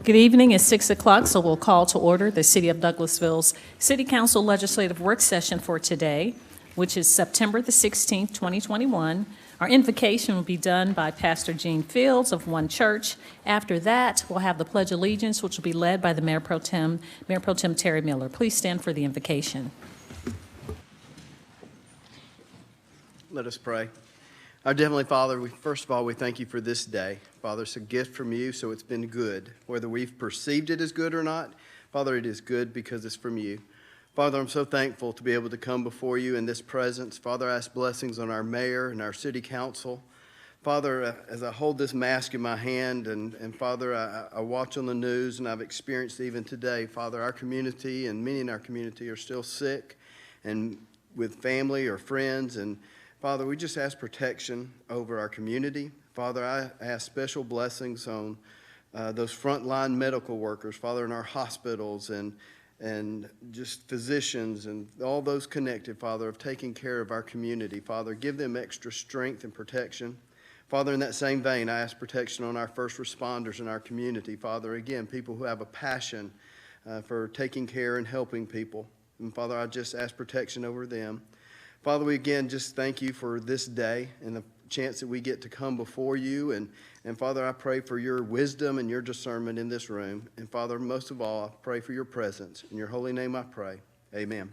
Good evening. It's 6 o'clock, so we'll call to order the City of Douglasville's City Council Legislative Work Session for today, which is September the 16th, 2021. Our invocation will be done by Pastor Gene Fields of One Church. After that, we'll have the Pledge of Allegiance, which will be led by the Mayor Pro Tem Terry Miller. Please stand for the invocation. Let us pray. Our Heavenly Father, first of all, we thank you for this day. Father, it's a gift from you, so it's been good. Whether we've perceived it as good or not, Father, it is good because it's from you. Father, I'm so thankful to be able to come before you in this presence. Father, I ask blessings on our mayor and our city council. Father, as I hold this mask in my hand, and Father, I watch on the news, and I've experienced even today, Father, our community and many in our community are still sick and with family or friends, and Father, we just ask protection over our community. Father, I ask special blessings on those frontline medical workers, Father, in our hospitals and just physicians and all those connected, Father, of taking care of our community. Father, give them extra strength and protection. Father, in that same vein, I ask protection on our first responders in our community. Father, again, people who have a passion for taking care and helping people. And Father, I just ask protection over them. Father, we again just thank you for this day and the chance that we get to come before you. And Father, I pray for your wisdom and your discernment in this room. And Father, most of all, I pray for your presence. In your holy name I pray. Amen.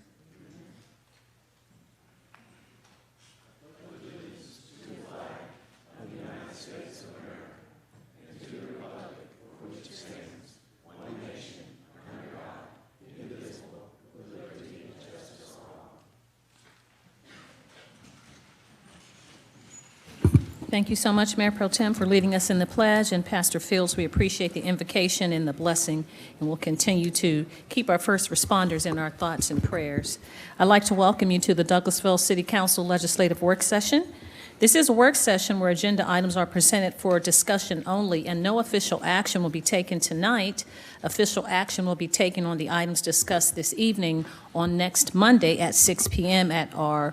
Thank you so much, Mayor Pro Tem, for leading us in the pledge. And Pastor Fields, we appreciate the invocation and the blessing, and we'll continue to keep our first responders in our thoughts and prayers. I'd like to welcome you to the Douglasville City Council Legislative Work Session. This is a work session where agenda items are presented for discussion only, and no official action will be taken tonight. Official action will be taken on the items discussed this evening on next Monday at 6 p.m. at our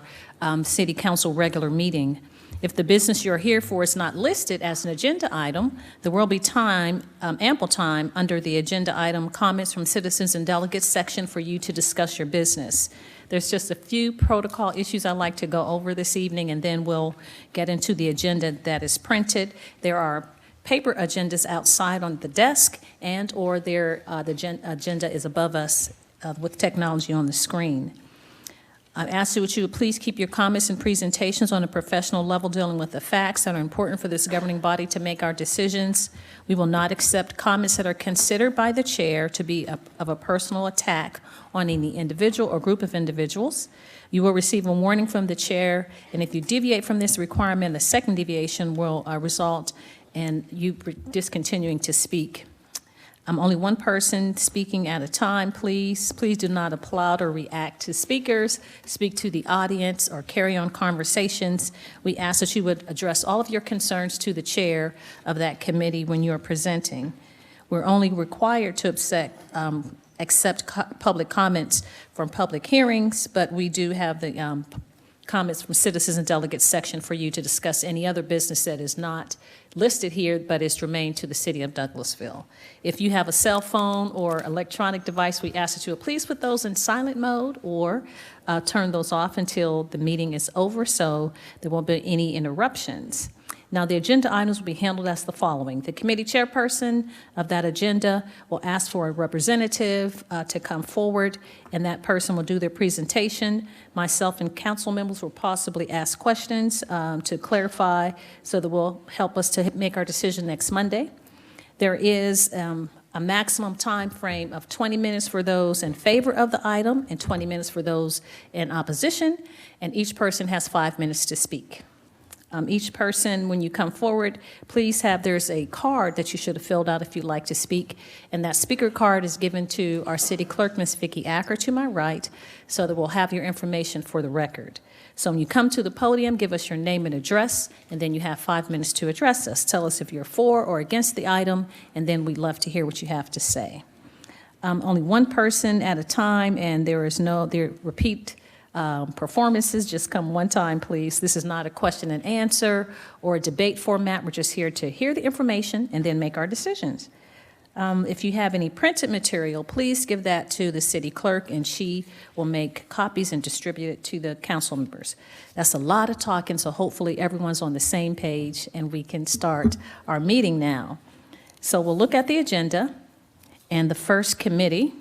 City Council regular meeting. If the business you're here for is not listed as an agenda item, there will be time, ample time, under the agenda item comments from citizens and delegates section for you to discuss your business. There's just a few protocol issues I'd like to go over this evening, and then we'll get into the agenda that is printed. There are paper agendas outside on the desk, and or the agenda is above us with technology on the screen. I ask you that you would please keep your comments and presentations on a professional level, dealing with the facts that are important for this governing body to make our decisions. We will not accept comments that are considered by the chair to be of a personal attack on any individual or group of individuals. You will receive a warning from the chair, and if you deviate from this requirement, the second deviation will result in you discontinuing to speak. Only one person speaking at a time, please. Please do not applaud or react to speakers, speak to the audience, or carry on conversations. We ask that you would address all of your concerns to the chair of that committee when you are presenting. We're only required to accept public comments from public hearings, but we do have the comments from citizens and delegates section for you to discuss any other business that is not listed here but is germane to the city of Douglasville. If you have a cell phone or electronic device, we ask that you would please put those in silent mode or turn those off until the meeting is over so there won't be any interruptions. Now, the agenda items will be handled as the following. The committee chairperson of that agenda will ask for a representative to come forward, and that person will do their presentation. Myself and council members will possibly ask questions to clarify so that will help us to make our decision next Monday. There is a maximum time frame of 20 minutes for those in favor of the item and 20 minutes for those in opposition, and each person has 5 minutes to speak. Each person, when you come forward, please there's a card that you should have filled out if you'd like to speak, and that speaker card is given to our city clerk, Ms. Vicki Acker, to my right, so that we'll have your information for the record. So when you come to the podium, give us your name and address, and then you have 5 minutes to address us. Tell us if you're for or against the item, and then we'd love to hear what you have to say. Only one person at a time, and there repeat performances. Just come one time, please. This is not a question and answer or a debate format. We're just here to hear the information and then make our decisions. If you have any printed material, please give that to the city clerk, and she will make copies and distribute it to the council members. That's a lot of talking, so hopefully everyone's on the same page, and we can start our meeting now. So we'll look at the agenda, and the first committee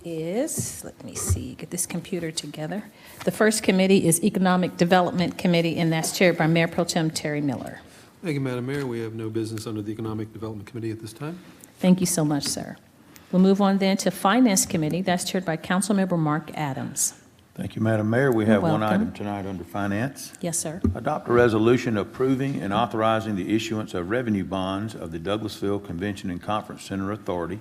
is, let me see, get this computer together. The first committee is Economic Development Committee, and that's chaired by Mayor Pro Tem Terry Miller. Thank you, Madam Mayor. We have no business under the Economic Development Committee at this time. Thank you so much, sir. We'll move on then to Finance Committee. That's chaired by Councilmember Mark Adams. Thank you, Madam Mayor. We have one Welcome. item tonight under Finance. Yes, sir. Adopt a resolution approving and authorizing the issuance of revenue bonds of the Douglasville Convention and Conference Center Authority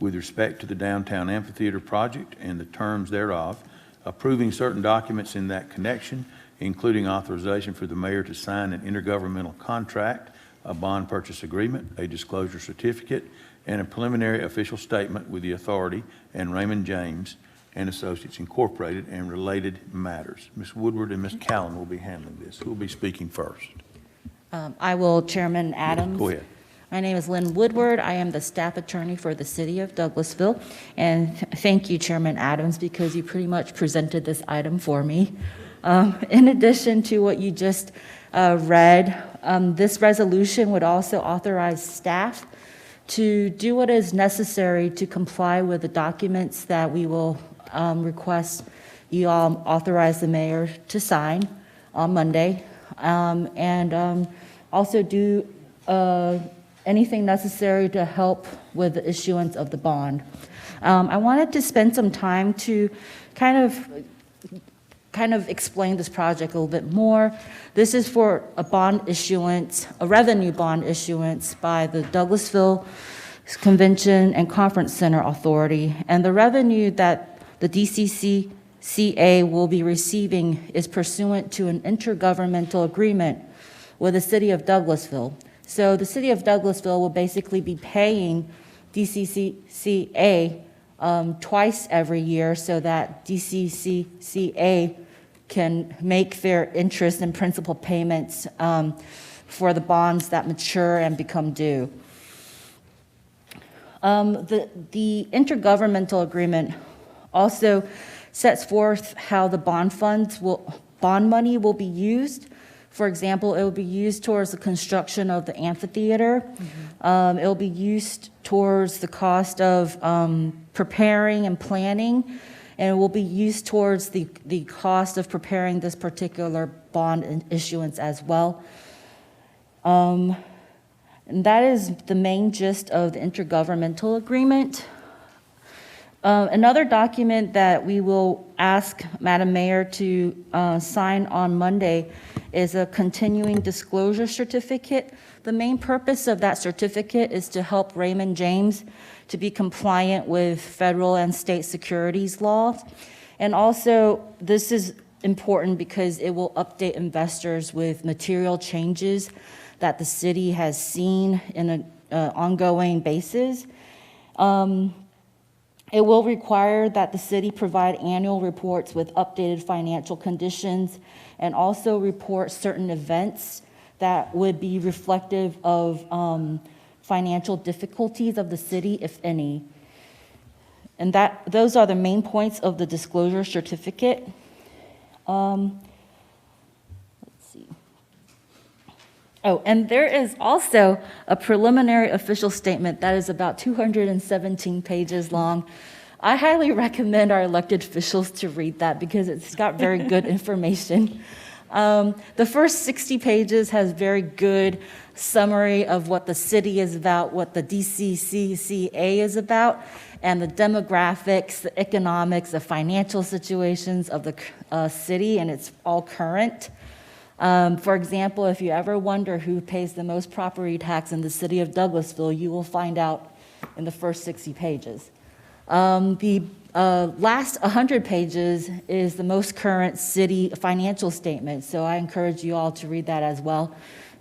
with respect to the downtown amphitheater project and the terms thereof, approving certain documents in that connection, including authorization for the mayor to sign an intergovernmental contract, a bond purchase agreement, a disclosure certificate, and a preliminary official statement with the authority and Raymond James and Associates Incorporated and related matters. Ms. Woodward and Ms. Callen will be handling this. Who will be speaking first? I will, Chairman Adams. Go ahead. My name is Lynn Woodward. I am the staff attorney for the city of Douglasville. And thank you, Chairman Adams, because you pretty much presented this item for me. In addition to what you just read, this resolution would also authorize staff to do what is necessary to comply with the documents that we will request you all authorize the mayor to sign on Monday, and also do anything necessary to help with the issuance of the bond. I wanted to spend some time to kind of explain this project a little bit more. This is for a bond issuance, a revenue bond issuance by the Douglasville Convention and Conference Center Authority. And the revenue that the DCCCA will be receiving is pursuant to an intergovernmental agreement with the city of Douglasville. So the city of Douglasville will basically be paying DCCCA twice every year so that DCCCA can make their interest and principal payments for the bonds that mature and become due. The intergovernmental agreement also sets forth how the bond money will be used. For example, it will be used towards the construction of the amphitheater. It will be used towards the cost of preparing and planning, and it will be used towards the cost of preparing this particular bond issuance as well. And that is the main gist of the intergovernmental agreement. Another document that we will ask Madam Mayor to sign on Monday is a continuing disclosure certificate. The main purpose of that certificate is to help Raymond James to be compliant with federal and state securities laws. And also, this is important because it will update investors with material changes that the city has seen in an ongoing basis. It will require that the city provide annual reports with updated financial conditions and also report certain events that would be reflective of financial difficulties of the city, if any. And those are the main points of the disclosure certificate. Let's see. Oh, and there is also a preliminary official statement that is about 217 pages long. I highly recommend our elected officials to read that because it's got very good information. The first 60 pages has very good summary of what the city is about, what the DCCCA is about, and the demographics, the economics, the financial situations of the city, and it's all current. For example, if you ever wonder who pays the most property tax in the city of Douglasville, you will find out in the first 60 pages. The last 100 pages is the most current city financial statement, so I encourage you all to read that as well.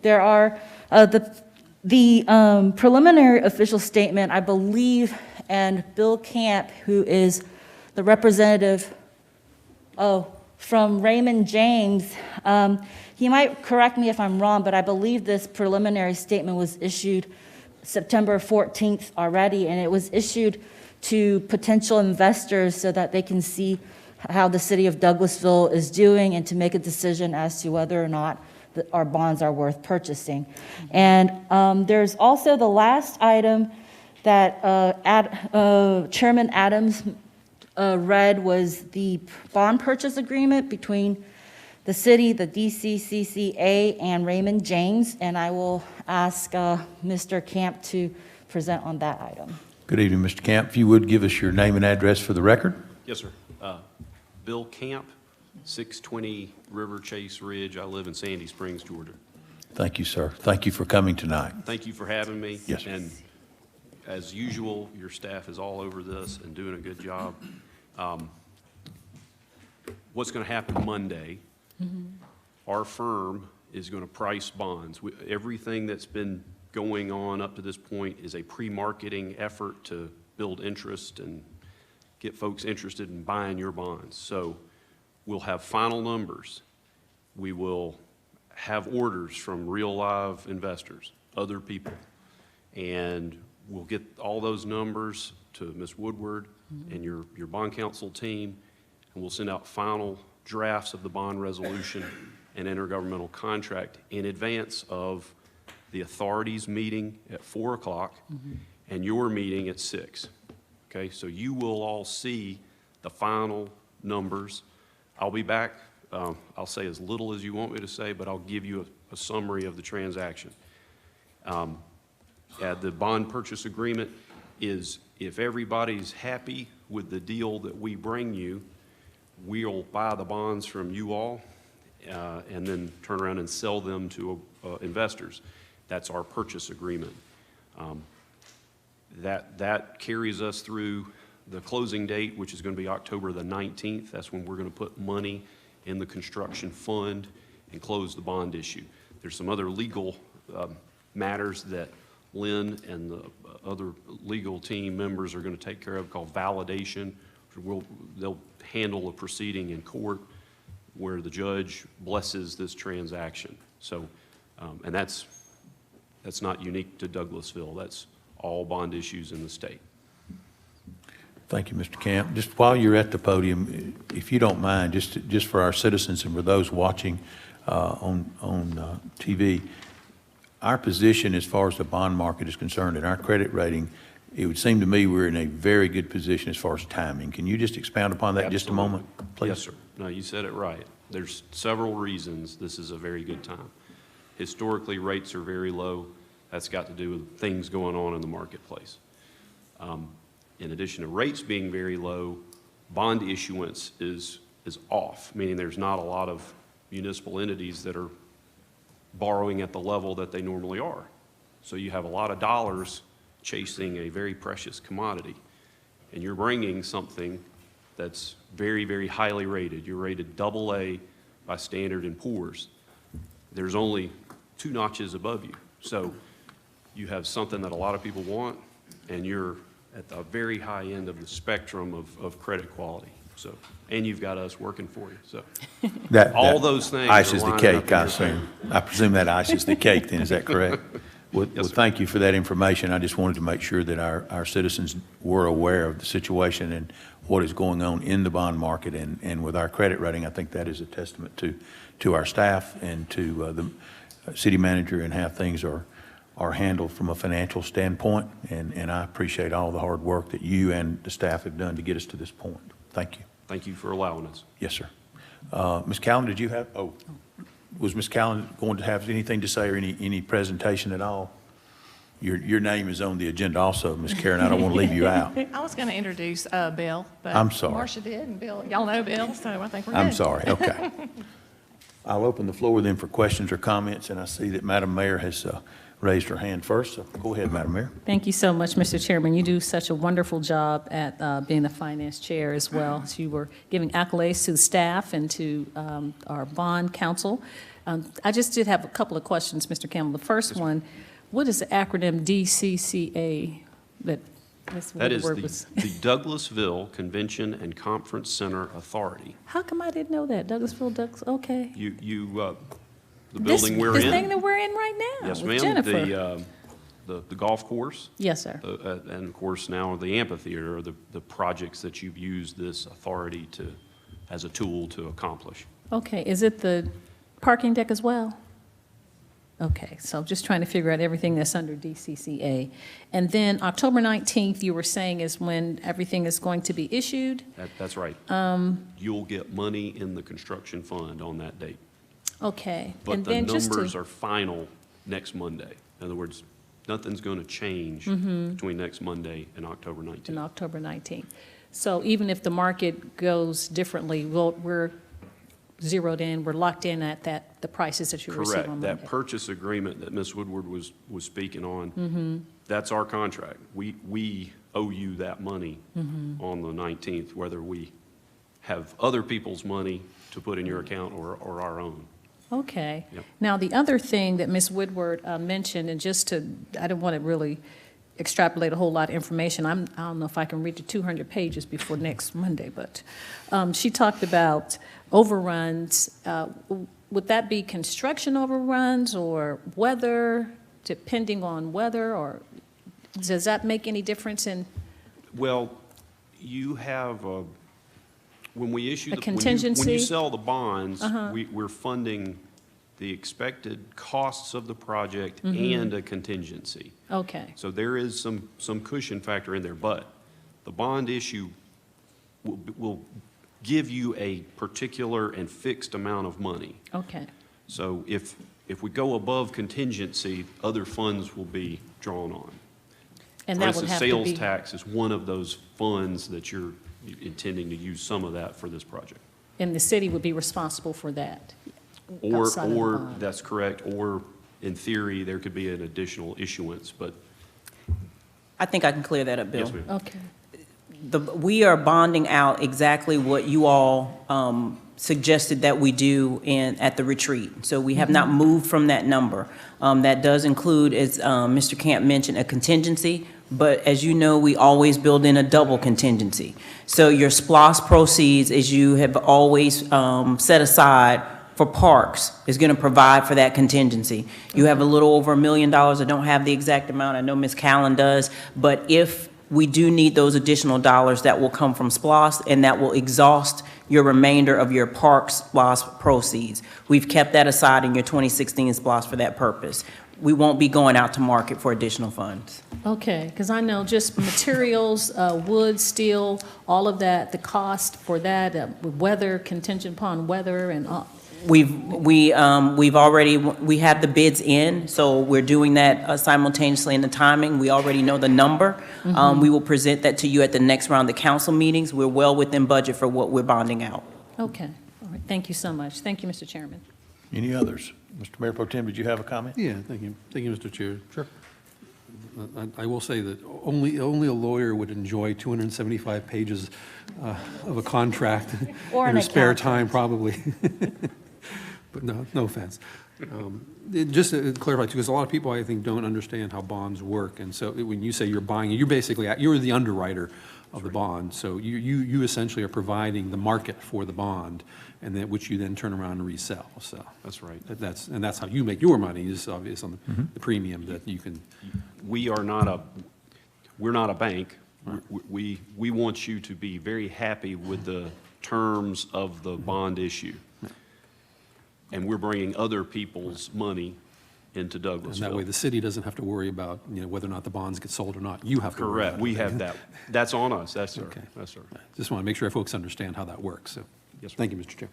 There are the preliminary official statement, I believe, and Bill Camp, who is the representative from Raymond James, he might correct me if I'm wrong, but I believe this preliminary statement was issued September 14th already, and it was issued to potential investors so that they can see how the city of Douglasville is doing and to make a decision as to whether or not our bonds are worth purchasing. And there's also the last item that Chairman Adams read was the bond purchase agreement between the city, the DCCCA, and Raymond James, and I will ask Mr. Camp to present on that item. Good evening, Mr. Camp. If you would give us your name and address for the record. Yes, sir. Bill Camp, 620 River Chase Ridge. I live in Sandy Springs, Georgia. Thank you, sir. Thank you for coming tonight. Thank you for having me. Yes, sir. And as usual, your staff is all over this and doing a good job. What's going to happen Monday, our firm is going to price bonds. Everything that's been going on up to this point is a pre-marketing effort to build interest and get folks interested in buying your bonds. So we'll have final numbers. We will have orders from real live investors, other people, and we'll get all those numbers to Ms. Woodward and your bond counsel team, and we'll send out final drafts of the bond resolution and intergovernmental contract in advance of the authorities meeting at 4 o'clock and your meeting at 6. Okay, so you will all see the final numbers. I'll be back. I'll say as little as you want me to say, but I'll give you a summary of the transaction. The bond purchase agreement is, if everybody's happy with the deal that we bring you, we'll buy the bonds from you all and then turn around and sell them to investors. That's our purchase agreement. That carries us through the closing date, which is going to be October the 19th. That's when we're going to put money in the construction fund and close the bond issue. There's some other legal matters that Lynn and the other legal team members are going to take care of called validation. They'll handle a proceeding in court where the judge blesses this transaction. So, and that's not unique to Douglasville. That's all bond issues in the state. Thank you, Mr. Camp. Just while you're at the podium, if you don't mind, just for our citizens and for those watching on TV, our position as far as the bond market is concerned and our credit rating, it would seem to me we're in a very good position as far as timing. Can you just expound upon that just a moment, please? Yes, sir. No, you said it right. There's several reasons this is a very good time. Historically, rates are very low. That's got to do with things going on in the marketplace. In addition to rates being very low, bond issuance is off, meaning there's not a lot of municipal entities that are borrowing at the level that they normally are. So you have a lot of dollars chasing a very precious commodity, and you're bringing something that's very, very highly rated. You're rated AA by Standard & Poor's. There's only 2 notches above you. So you have something that a lot of people want, and you're at the very high end of the spectrum of credit quality. So, and you've got us working for you. So all those things ices are the cake, I assume. I presume that ices the cake then, is that correct? Well, thank you for that information. I just wanted to make sure that our citizens were aware of the situation and what is going on in the bond market and with our credit rating. I think that is a testament to our staff and to the city manager and how things are handled from a financial standpoint. And I appreciate all the hard work that you and the staff have done to get us to this point. Thank you. Thank you for allowing us. Yes, sir. Ms. Callan, did you have, was Ms. Callan going to have anything to say or any presentation at all? Your name is on the agenda also, Ms. Karen. I don't want to leave you out. I was going to introduce Bill, but I'm sorry. Marcia did, and Bill, y'all know Bill, so I think we're good. I'm sorry. Okay. I'll open the floor then for questions or comments, and I see that Madam Mayor has raised her hand first. So go ahead, Madam Mayor. Thank you so much, Mr. Chairman. You do such a wonderful job at being the finance chair as well. So you were giving accolades to the staff and to our bond counsel. I just did have a couple of questions, Mr. Campbell. The first one, what is the acronym DCCA? That is the Douglasville Convention and Conference Center Authority. How come I didn't know that? Douglasville, okay. The building we're in. This thing that we're in right now. Yes, with ma'am. Jennifer. the golf course, Yes, sir. and of course now the amphitheater are the projects that you've used this authority to, as a tool to accomplish. Okay, is it the parking deck as well? Okay, so just trying to figure out everything that's under DCCA. And then October 19th, you were saying is when everything is going to be issued? That's right. You'll get money in the construction fund on that date. Okay. But and the then just numbers to, are final next Monday. In other words, nothing's going to change between next Monday and October 19th. in October 19th. So even if the market goes differently, we're zeroed in, we're locked in at the prices that you receive on Correct. Monday? That purchase agreement that Ms. Woodward was speaking on, that's our contract. We owe you that money on the 19th, whether we have other people's money to put in your account or our own. Okay. Yep. Now, the other thing that Ms. Woodward mentioned, and I don't want to really extrapolate a whole lot of information. I don't know if I can read the 200 pages before next Monday, but she talked about overruns. Would that be construction overruns or weather, depending on weather, or does that make any difference in? Well, you have, when we issue, A when contingency? you sell the bonds, we're funding the expected costs of the project and a contingency. Okay, So there is some cushion factor in there, but the bond issue will give you a particular and fixed amount of money. okay, So if we go above contingency, other funds will be drawn on. and For that would instance, have to sales be, tax is one of those funds that you're intending to use some of that for this project. and the city would be responsible for that? Or, outside of the bond. that's correct, or in theory, there could be an additional issuance, but I think I can clear that up, Bill. yes, ma'am. Okay, We are bonding out exactly what you all suggested that we do at the retreat. So we have not moved from that number. That does include, as Mr. Camp mentioned, a contingency, but as you know, we always build in a double contingency. So your SPLOST proceeds, as you have always set aside for parks, is going to provide for that contingency. You have a little over $1 million. I don't have the exact amount. I know Ms. Callen does. But if we do need those additional dollars, that will come from SPLOST, and that will exhaust your remainder of your park SPLOST proceeds. We've kept that aside in your 2016 SPLOST for that purpose. We won't be going out to market for additional funds. okay, because I know just materials, wood, steel, all of that, the cost for that, weather, contingent upon weather and all. We have the bids in, so we're doing that simultaneously in the timing. We already know the number. We will present that to you at the next round of the council meetings. We're well within budget for what we're bonding out. Okay, all right, thank you so much. Thank you, Mr. Chairman. Any others? Mr. Mayor Pro Tem, did you have a comment? Yeah, thank you. Thank you, Mr. Chair. Sure. I will say that only a lawyer would enjoy 275 pages of a contract Or in an her spare accountant. time, probably. But no offense. Just to clarify, too, because a lot of people, I think, don't understand how bonds work. And so when you say you're buying, you're the underwriter of the bond. So you essentially are providing the market for the bond, and then which you then turn around and resell. So That's right. that's how you make your money, is obvious on the premium that you can. We're not a bank. We want you to be very happy with the terms of the bond issue. And we're bringing other people's money into Douglasville. And that way, the city doesn't have to worry about, whether or not the bonds get sold or not. You have to worry Correct. about it. We have that. That's on us. That's sir. Okay. That's sir. Just want to make sure folks understand how that works, so. Yes, sir. Thank you, Mr. Chair.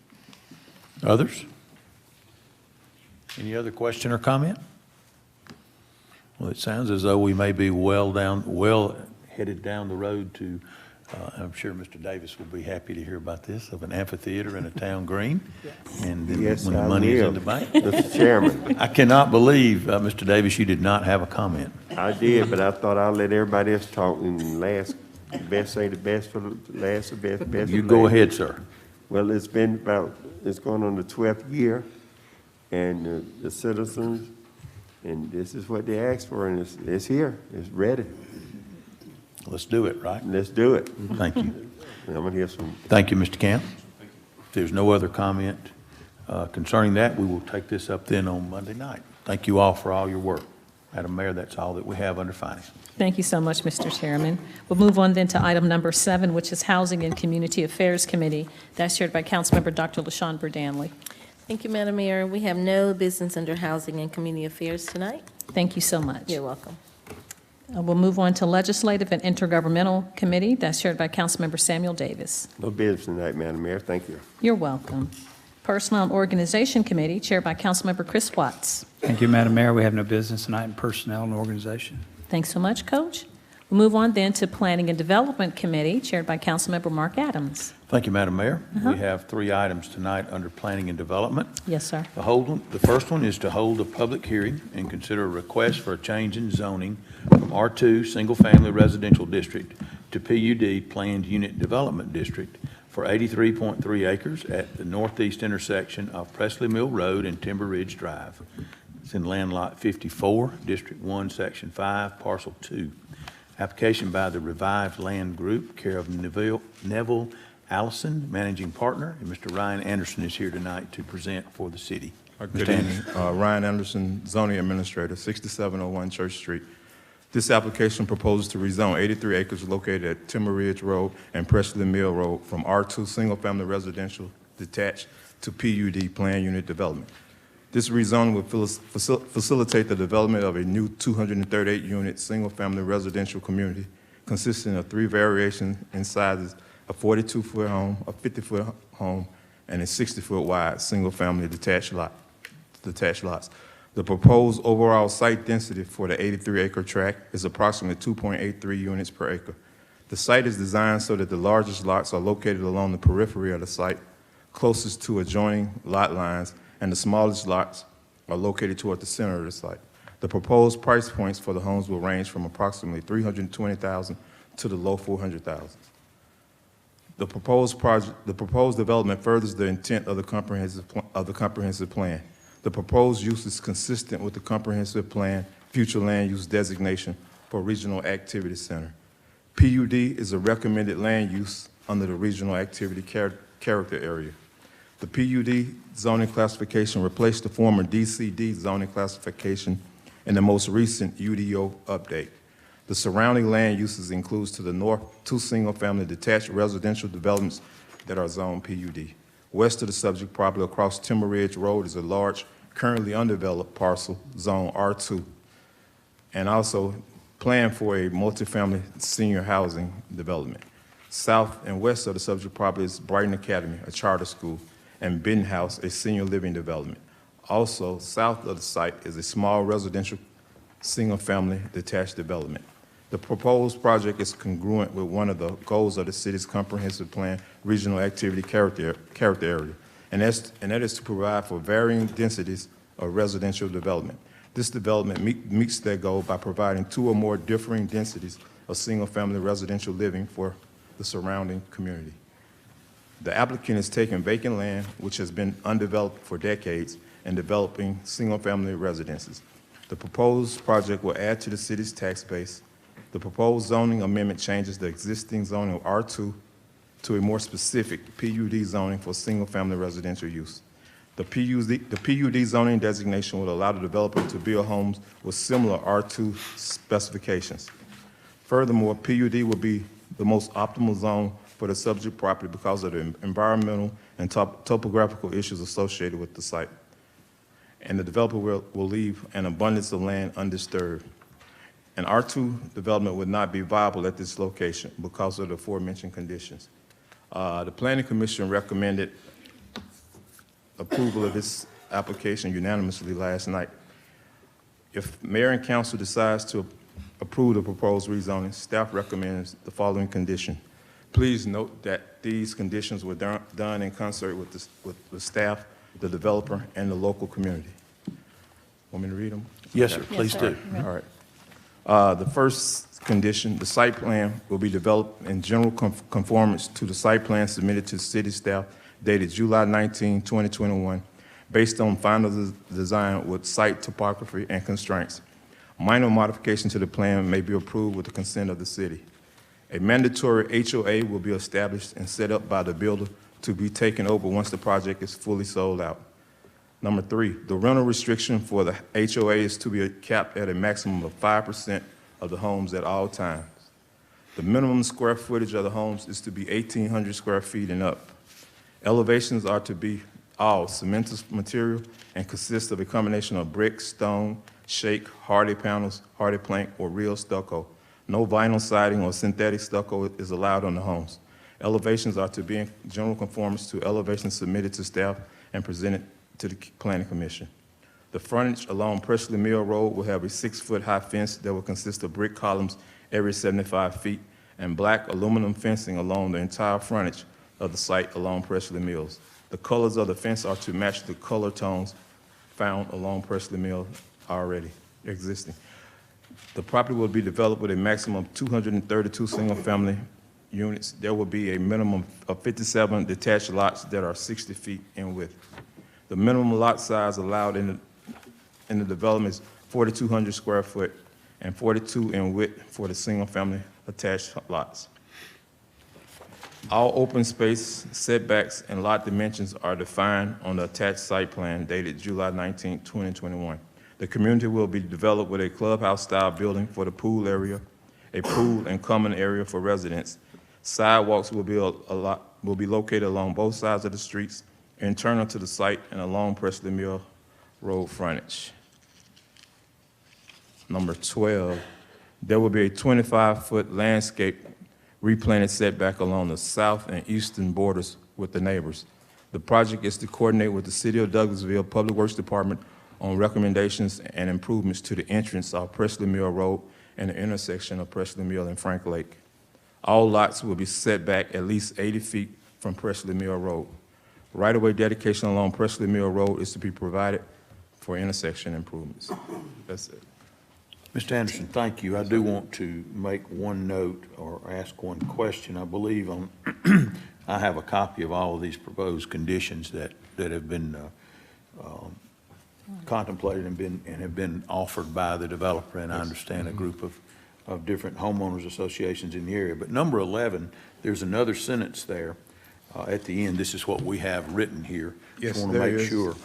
Others? Any other question or comment? Well, it sounds as though we may be well headed down the road to, I'm sure Mr. Davis will be happy to hear about this, of an amphitheater and a town green. And then Yes, when the I money is will. in the bank. Mr. Chairman, I cannot believe, Mr. Davis, you did not have a comment. I did, but I thought I'd let everybody else talk and last, best say the best for the last, the best for You go last. ahead, sir. Well, it's going on the 12th year, and the citizens, and this is what they asked for, and it's here, it's ready. Let's do it, right? Let's do it. Thank you. And I'm gonna hear some, Thank you, Mr. Camp. If there's no other comment concerning that, we will take this up then on Monday night. Thank you all for all your work. Madam Mayor, that's all that we have under finance. Thank you so much, Mr. Chairman. We'll move on then to item number 7, which is Housing and Community Affairs Committee. That's chaired by Councilmember Dr. LaShun Danley. Thank you, Madam Mayor. We have no business under Housing and Community Affairs tonight. Thank you so much. You're welcome. We'll move on to Legislative and Intergovernmental Committee. That's chaired by Councilmember Samuel Davis. No business tonight, Madam Mayor. Thank you. You're welcome. Personnel and Organization Committee, chaired by Councilmember Chris Watts. Thank you, Madam Mayor. We have no business tonight in personnel and organization. Thanks so much, Coach. We'll move on then to Planning and Development Committee, chaired by Councilmember Mark Adams. Thank you, Madam Mayor. We have 3 items tonight under Planning and Development. Yes, sir. The first one is to hold a public hearing and consider a request for a change in zoning from R2 Single Family Residential District to PUD Planned Unit Development District for 83.3 acres at the northeast intersection of Presley Mill Road and Timber Ridge Drive. It's in Land Lot 54, District 1, Section 5, Parcel 2. Application by the Revived Land Group, care of Neville Allison, Managing Partner, and Mr. Ryan Anderson is here tonight to present for the city. Good evening. Ryan Anderson, Zoning Administrator, 6701 Church Street. This application proposes to rezone 83 acres located at Timber Ridge Road and Presley Mill Road from R2 Single Family Residential Detached to PUD Planned Unit Development. This rezoning will facilitate the development of a new 238-unit single-family residential community consisting of 3 variations in sizes: a 42-foot home, a 50-foot home, and a 60-foot wide single-family detached lots. The proposed overall site density for the 83-acre tract is approximately 2.83 units per acre. The site is designed so that the largest lots are located along the periphery of the site, closest to adjoining lot lines, and the smallest lots are located toward the center of the site. The proposed price points for the homes will range from approximately $320,000 to the low $400,000. The proposed development furthers the intent of the comprehensive plan. The proposed use is consistent with the comprehensive plan future land use designation for Regional Activity Center. PUD is a recommended land use under the Regional Activity Character Area. The PUD zoning classification replaced the former DCD zoning classification in the most recent UDO update. The surrounding land uses includes to the north 2 single-family detached residential developments that are zoned PUD. West of the subject property across Timber Ridge Road is a large, currently undeveloped parcel, zone R2, and also planned for a multifamily senior housing development. South and west of the subject property is Brighton Academy, a charter school, and Benton House, a senior living development. Also, south of the site is a small residential single-family detached development. The proposed project is congruent with one of the goals of the city's comprehensive plan regional activity character area, and that is to provide for varying densities of residential development. This development meets that goal by providing 2 or more differing densities of single-family residential living for the surrounding community. The applicant is taking vacant land, which has been undeveloped for decades, and developing single-family residences. The proposed project will add to the city's tax base. The proposed zoning amendment changes the existing zoning of R2 to a more specific PUD zoning for single-family residential use. The PUD zoning designation will allow the developer to build homes with similar R2 specifications. Furthermore, PUD will be the most optimal zone for the subject property because of the environmental and topographical issues associated with the site. And the developer will leave an abundance of land undisturbed. An R2 development would not be viable at this location because of the aforementioned conditions. The Planning Commission recommended approval of this application unanimously last night. If Mayor and Council decides to approve the proposed rezoning, staff recommends the following condition. Please note that these conditions were done in concert with the staff, the developer, and the local community. Want me to read them? Yes, sir, please do. All right. The first condition, the site plan will be developed in general conformance to the site plan submitted to city staff dated July 19, 2021, based on final design with site topography and constraints. Minor modification to the plan may be approved with the consent of the city. A mandatory HOA will be established and set up by the builder to be taken over once the project is fully sold out. Number 3, the rental restriction for the HOA is to be capped at a maximum of 5% of the homes at all times. The minimum square footage of the homes is to be 1,800 square feet and up. Elevations are to be all cementous material and consist of a combination of brick, stone, shake, hardy panels, hardy plank, or real stucco. No vinyl siding or synthetic stucco is allowed on the homes. Elevations are to be in general conformance to elevations submitted to staff and presented to the Planning Commission. The frontage along Presley Mill Road will have a 6-foot-high fence that will consist of brick columns every 75 feet and black aluminum fencing along the entire frontage of the site along Presley Mills. The colors of the fence are to match the color tones found along Presley Mill already existing. The property will be developed with a maximum of 232 single-family units. There will be a minimum of 57 detached lots that are 60 feet in width. The minimum lot size allowed in the development is 4,200 square foot and 42 in width for the single-family attached lots. All open space setbacks and lot dimensions are defined on the attached site plan dated July 19, 2021. The community will be developed with a clubhouse-style building for the pool area, a pool and common area for residents. Sidewalks will be located along both sides of the streets, internal to the site and along Presley Mill Road frontage. Number 12, there will be a 25-foot landscape replanted setback along the south and eastern borders with the neighbors. The project is to coordinate with the City of Douglasville Public Works Department on recommendations and improvements to the entrance of Presley Mill Road and the intersection of Presley Mill and Frank Lake. All lots will be set back at least 80 feet from Presley Mill Road. Right-of-way dedication along Presley Mill Road is to be provided for intersection improvements. That's it. Mr. Anderson, thank you. I do want to make one note or ask one question. I believe I have a copy of all of these proposed conditions that have been contemplated and have been offered by the developer, and I understand a group of different homeowners associations in the area. But number 11, there's another sentence there at the end. This is what we have written here. Yes, Just want to there make is. sure.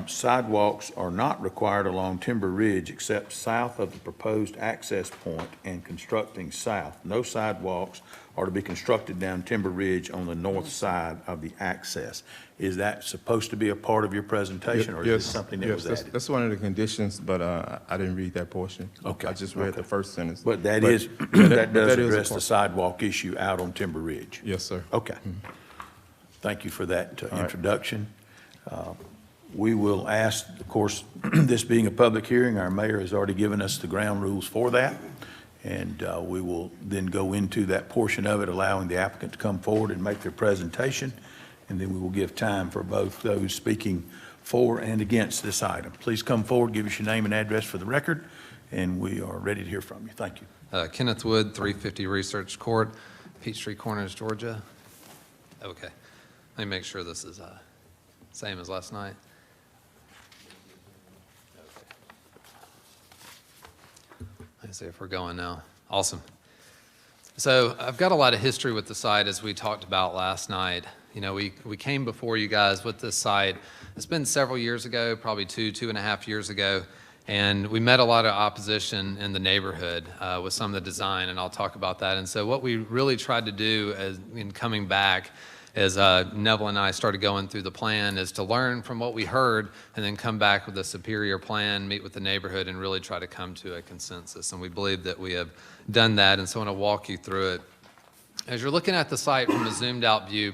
Sidewalks are not required along Timber Ridge except south of the proposed access point and constructing south. No sidewalks are to be constructed down Timber Ridge on the north side of the access. Is that supposed to be a part of your presentation, or is this something that was added? That's one of the conditions, but I didn't read that portion. Okay. I just read the first sentence. But that does address the sidewalk issue out on Timber Ridge? Yes, sir. Okay. Thank you for that introduction. We will ask, of course, this being a public hearing, our mayor has already given us the ground rules for that, and we will then go into that portion of it, allowing the applicant to come forward and make their presentation, and then we will give time for both those speaking for and against this item. Please come forward, give us your name and address for the record, and we are ready to hear from you. Thank you. Kenneth Wood, 350 Research Court, Peachtree Corners, Georgia. Okay, let me make sure this is same as last night. Let's see if we're going now. Awesome. So I've got a lot of history with the site, as we talked about last night. You know, we came before you guys with this site. It's been several years ago, probably two and a half years ago, and we met a lot of opposition in the neighborhood with some of the design, and I'll talk about that. And so what we really tried to do in coming back, as Neville and I started going through the plan, is to learn from what we heard and then come back with a superior plan, meet with the neighborhood, and really try to come to a consensus. And we believe that we have done that, and so I want to walk you through it. As you're looking at the site from a zoomed out view,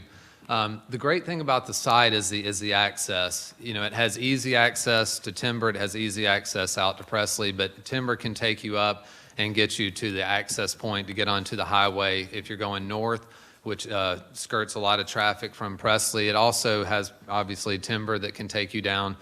the great thing about the site is the access. You know, it has easy access to Timber, it has easy access out to Presley, but Timber can take you up and get you to the access point to get onto the highway if you're going north, which skirts a lot of traffic from Presley. It also has, obviously, Timber that can take you down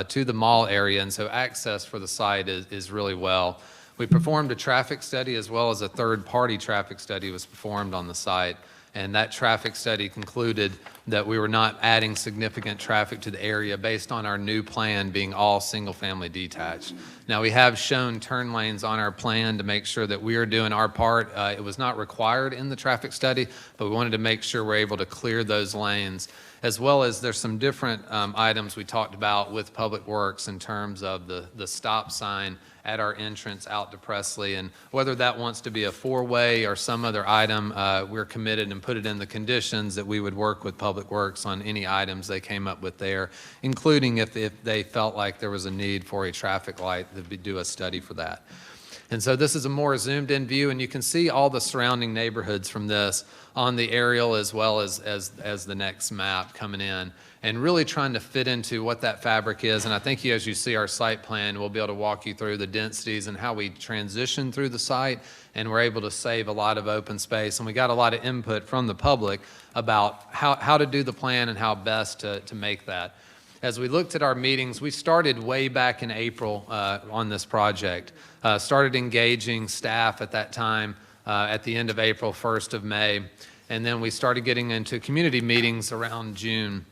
to the mall area, and so access for the site is really well. We performed a traffic study, as well as a third-party traffic study was performed on the site, and that traffic study concluded that we were not adding significant traffic to the area based on our new plan being all single-family detached. Now, we have shown turn lanes on our plan to make sure that we are doing our part. It was not required in the traffic study, but we wanted to make sure we're able to clear those lanes, as well as there's some different items we talked about with Public Works in terms of the stop sign at our entrance out to Presley, and whether that wants to be a four-way or some other item, we're committed and put it in the conditions that we would work with Public Works on any items they came up with there, including if they felt like there was a need for a traffic light, to do a study for that. And so this is a more zoomed-in view, and you can see all the surrounding neighborhoods from this on the aerial as well as the next map coming in, and really trying to fit into what that fabric is. And I think as you see our site plan, we'll be able to walk you through the densities and how we transition through the site, and we're able to save a lot of open space. And we got a lot of input from the public about how to do the plan and how best to make that. As we looked at our meetings, we started way back in April on this project. Started engaging staff at that time at the end of April, 1st of May, and then we started getting into community meetings around June.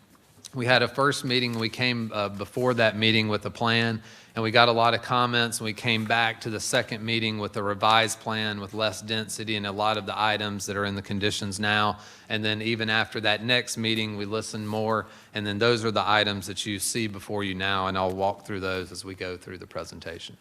We had a first meeting, we came before that meeting with a plan, and we got a lot of comments, and we came back to the second meeting with a revised plan with less density and a lot of the items that are in the conditions now. And then even after that next meeting, we listened more, and then those are the items that you see before you now, and I'll walk through those as we go through the presentation.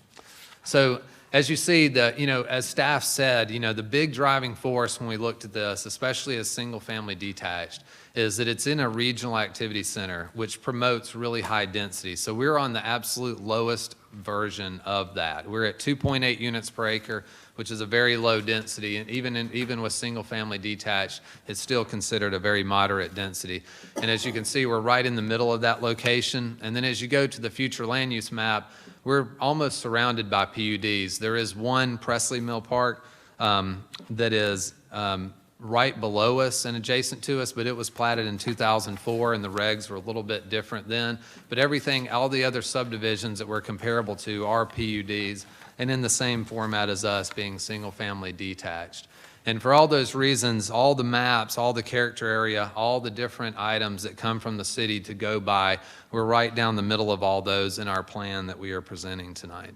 So as you see, as staff said, the big driving force when we looked at this, especially as single-family detached, is that it's in a regional activity center, which promotes really high density. So we're on the absolute lowest version of that. We're at 2.8 units per acre, which is a very low density, and even with single-family detached, it's still considered a very moderate density. And as you can see, we're right in the middle of that location. And then as you go to the future land use map, we're almost surrounded by PUDs. There is one Presley Mill Park that is right below us and adjacent to us, but it was platted in 2004, and the regs were a little bit different then. But everything, all the other subdivisions that we're comparable to are PUDs, and in the same format as us, being single-family detached. And for all those reasons, all the maps, all the character area, all the different items that come from the city to go by, we're right down the middle of all those in our plan that we are presenting tonight.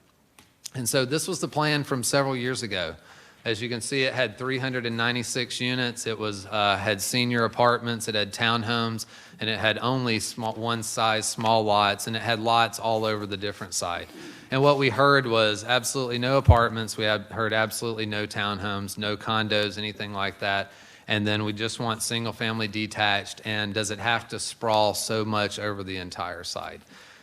And so this was the plan from several years ago. As you can see, it had 396 units. It had senior apartments, it had townhomes, and it had only one size small lots, and it had lots all over the different site. And what we heard was absolutely no apartments. We heard absolutely no townhomes, no condos, anything like that. And then we just want single-family detached, and does it have to sprawl so much over the entire site?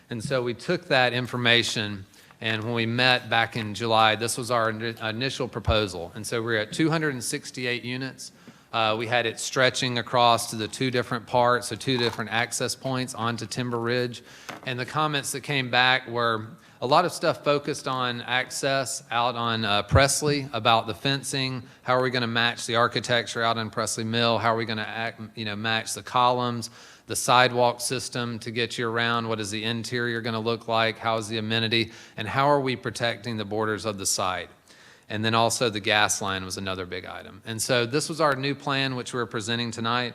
And so we took that information, and when we met back in July, this was our initial proposal. And so we're at 268 units. We had it stretching across to the two different parts, so two different access points onto Timber Ridge. And the comments that came back were a lot of stuff focused on access out on Presley, about the fencing. How are we going to match the architecture out on Presley Mill? How are we going to match the columns? The sidewalk system to get you around, what is the interior going to look like, how is the amenity, and how are we protecting the borders of the site? And then also the gas line was another big item. And so this was our new plan, which we're presenting tonight.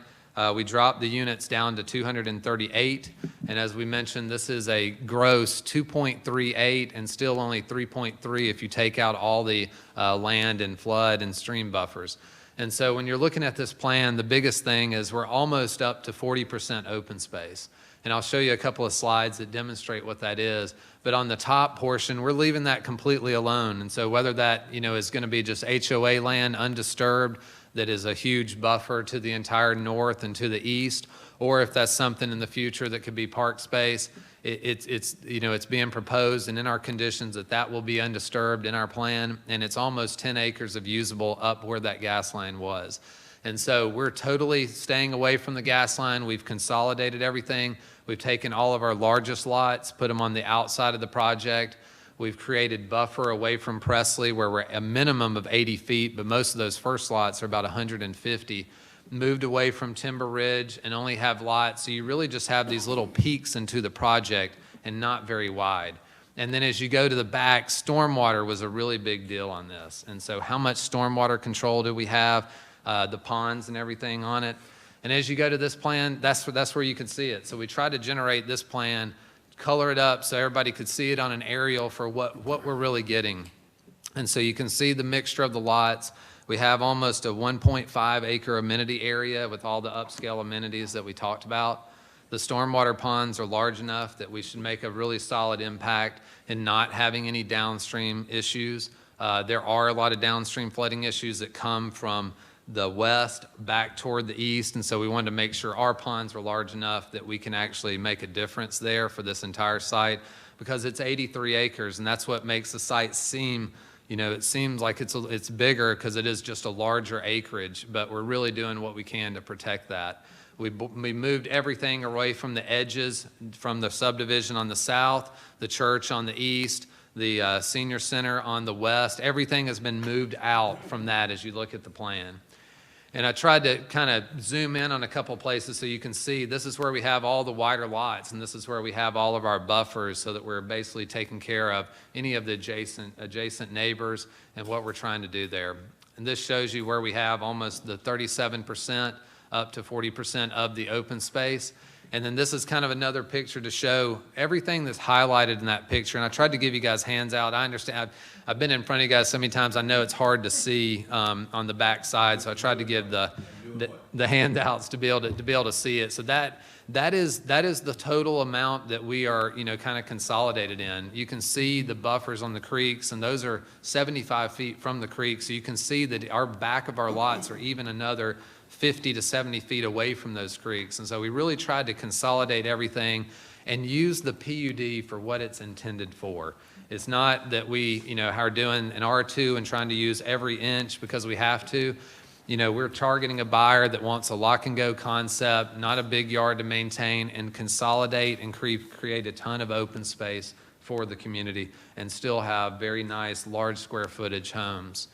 We dropped the units down to 238, and as we mentioned, this is a gross 2.38 and still only 3.3 if you take out all the land and flood and stream buffers. And so when you're looking at this plan, the biggest thing is we're almost up to 40% open space. And I'll show you a couple of slides that demonstrate what that is. But on the top portion, we're leaving that completely alone. And so whether that is going to be just HOA land undisturbed, that is a huge buffer to the entire north and to the east, or if that's something in the future that could be park space, it's being proposed and in our conditions that will be undisturbed in our plan, and it's almost 10 acres of usable up where that gas line was. And so we're totally staying away from the gas line. We've consolidated everything. We've taken all of our largest lots, put them on the outside of the project. We've created buffer away from Presley where we're a minimum of 80 feet, but most of those first lots are about 150. Moved away from Timber Ridge and only have lots, so you really just have these little peaks into the project and not very wide. And then as you go to the back, stormwater was a really big deal on this. And so how much stormwater control do we have, the ponds and everything on it? And as you go to this plan, that's where you can see it. So we tried to generate this plan, color it up so everybody could see it on an aerial for what we're really getting. And so you can see the mixture of the lots. We have almost a 1.5 acre amenity area with all the upscale amenities that we talked about. The stormwater ponds are large enough that we should make a really solid impact in not having any downstream issues. There are a lot of downstream flooding issues that come from the west back toward the east, and so we wanted to make sure our ponds were large enough that we can actually make a difference there for this entire site, because it's 83 acres, and that's what makes the site seem, it seems like it's bigger because it is just a larger acreage, but we're really doing what we can to protect that. We moved everything away from the edges, from the subdivision on the south, the church on the east, the senior center on the west. Everything has been moved out from that as you look at the plan. And I tried to kind of zoom in on a couple places so you can see this is where we have all the wider lots, and this is where we have all of our buffers so that we're basically taking care of any of the adjacent neighbors and what we're trying to do there. And this shows you where we have almost the 37% up to 40% of the open space. And then this is kind of another picture to show everything that's highlighted in that picture. And I tried to give you guys hands out. I understand, I've been in front of you guys so many times, I know it's hard to see on the back side, so I tried to give the handouts to be able to see it. So that is the total amount that we are, kind of consolidated in. You can see the buffers on the creeks, and those are 75 feet from the creek. So you can see that our back of our lots are even another 50 to 70 feet away from those creeks. And so we really tried to consolidate everything and use the PUD for what it's intended for. It's not that we, are doing an R2 and trying to use every inch because we have to. We're targeting a buyer that wants a lock and go concept, not a big yard to maintain, and consolidate and create a ton of open space for the community and still have very nice, large square footage homes.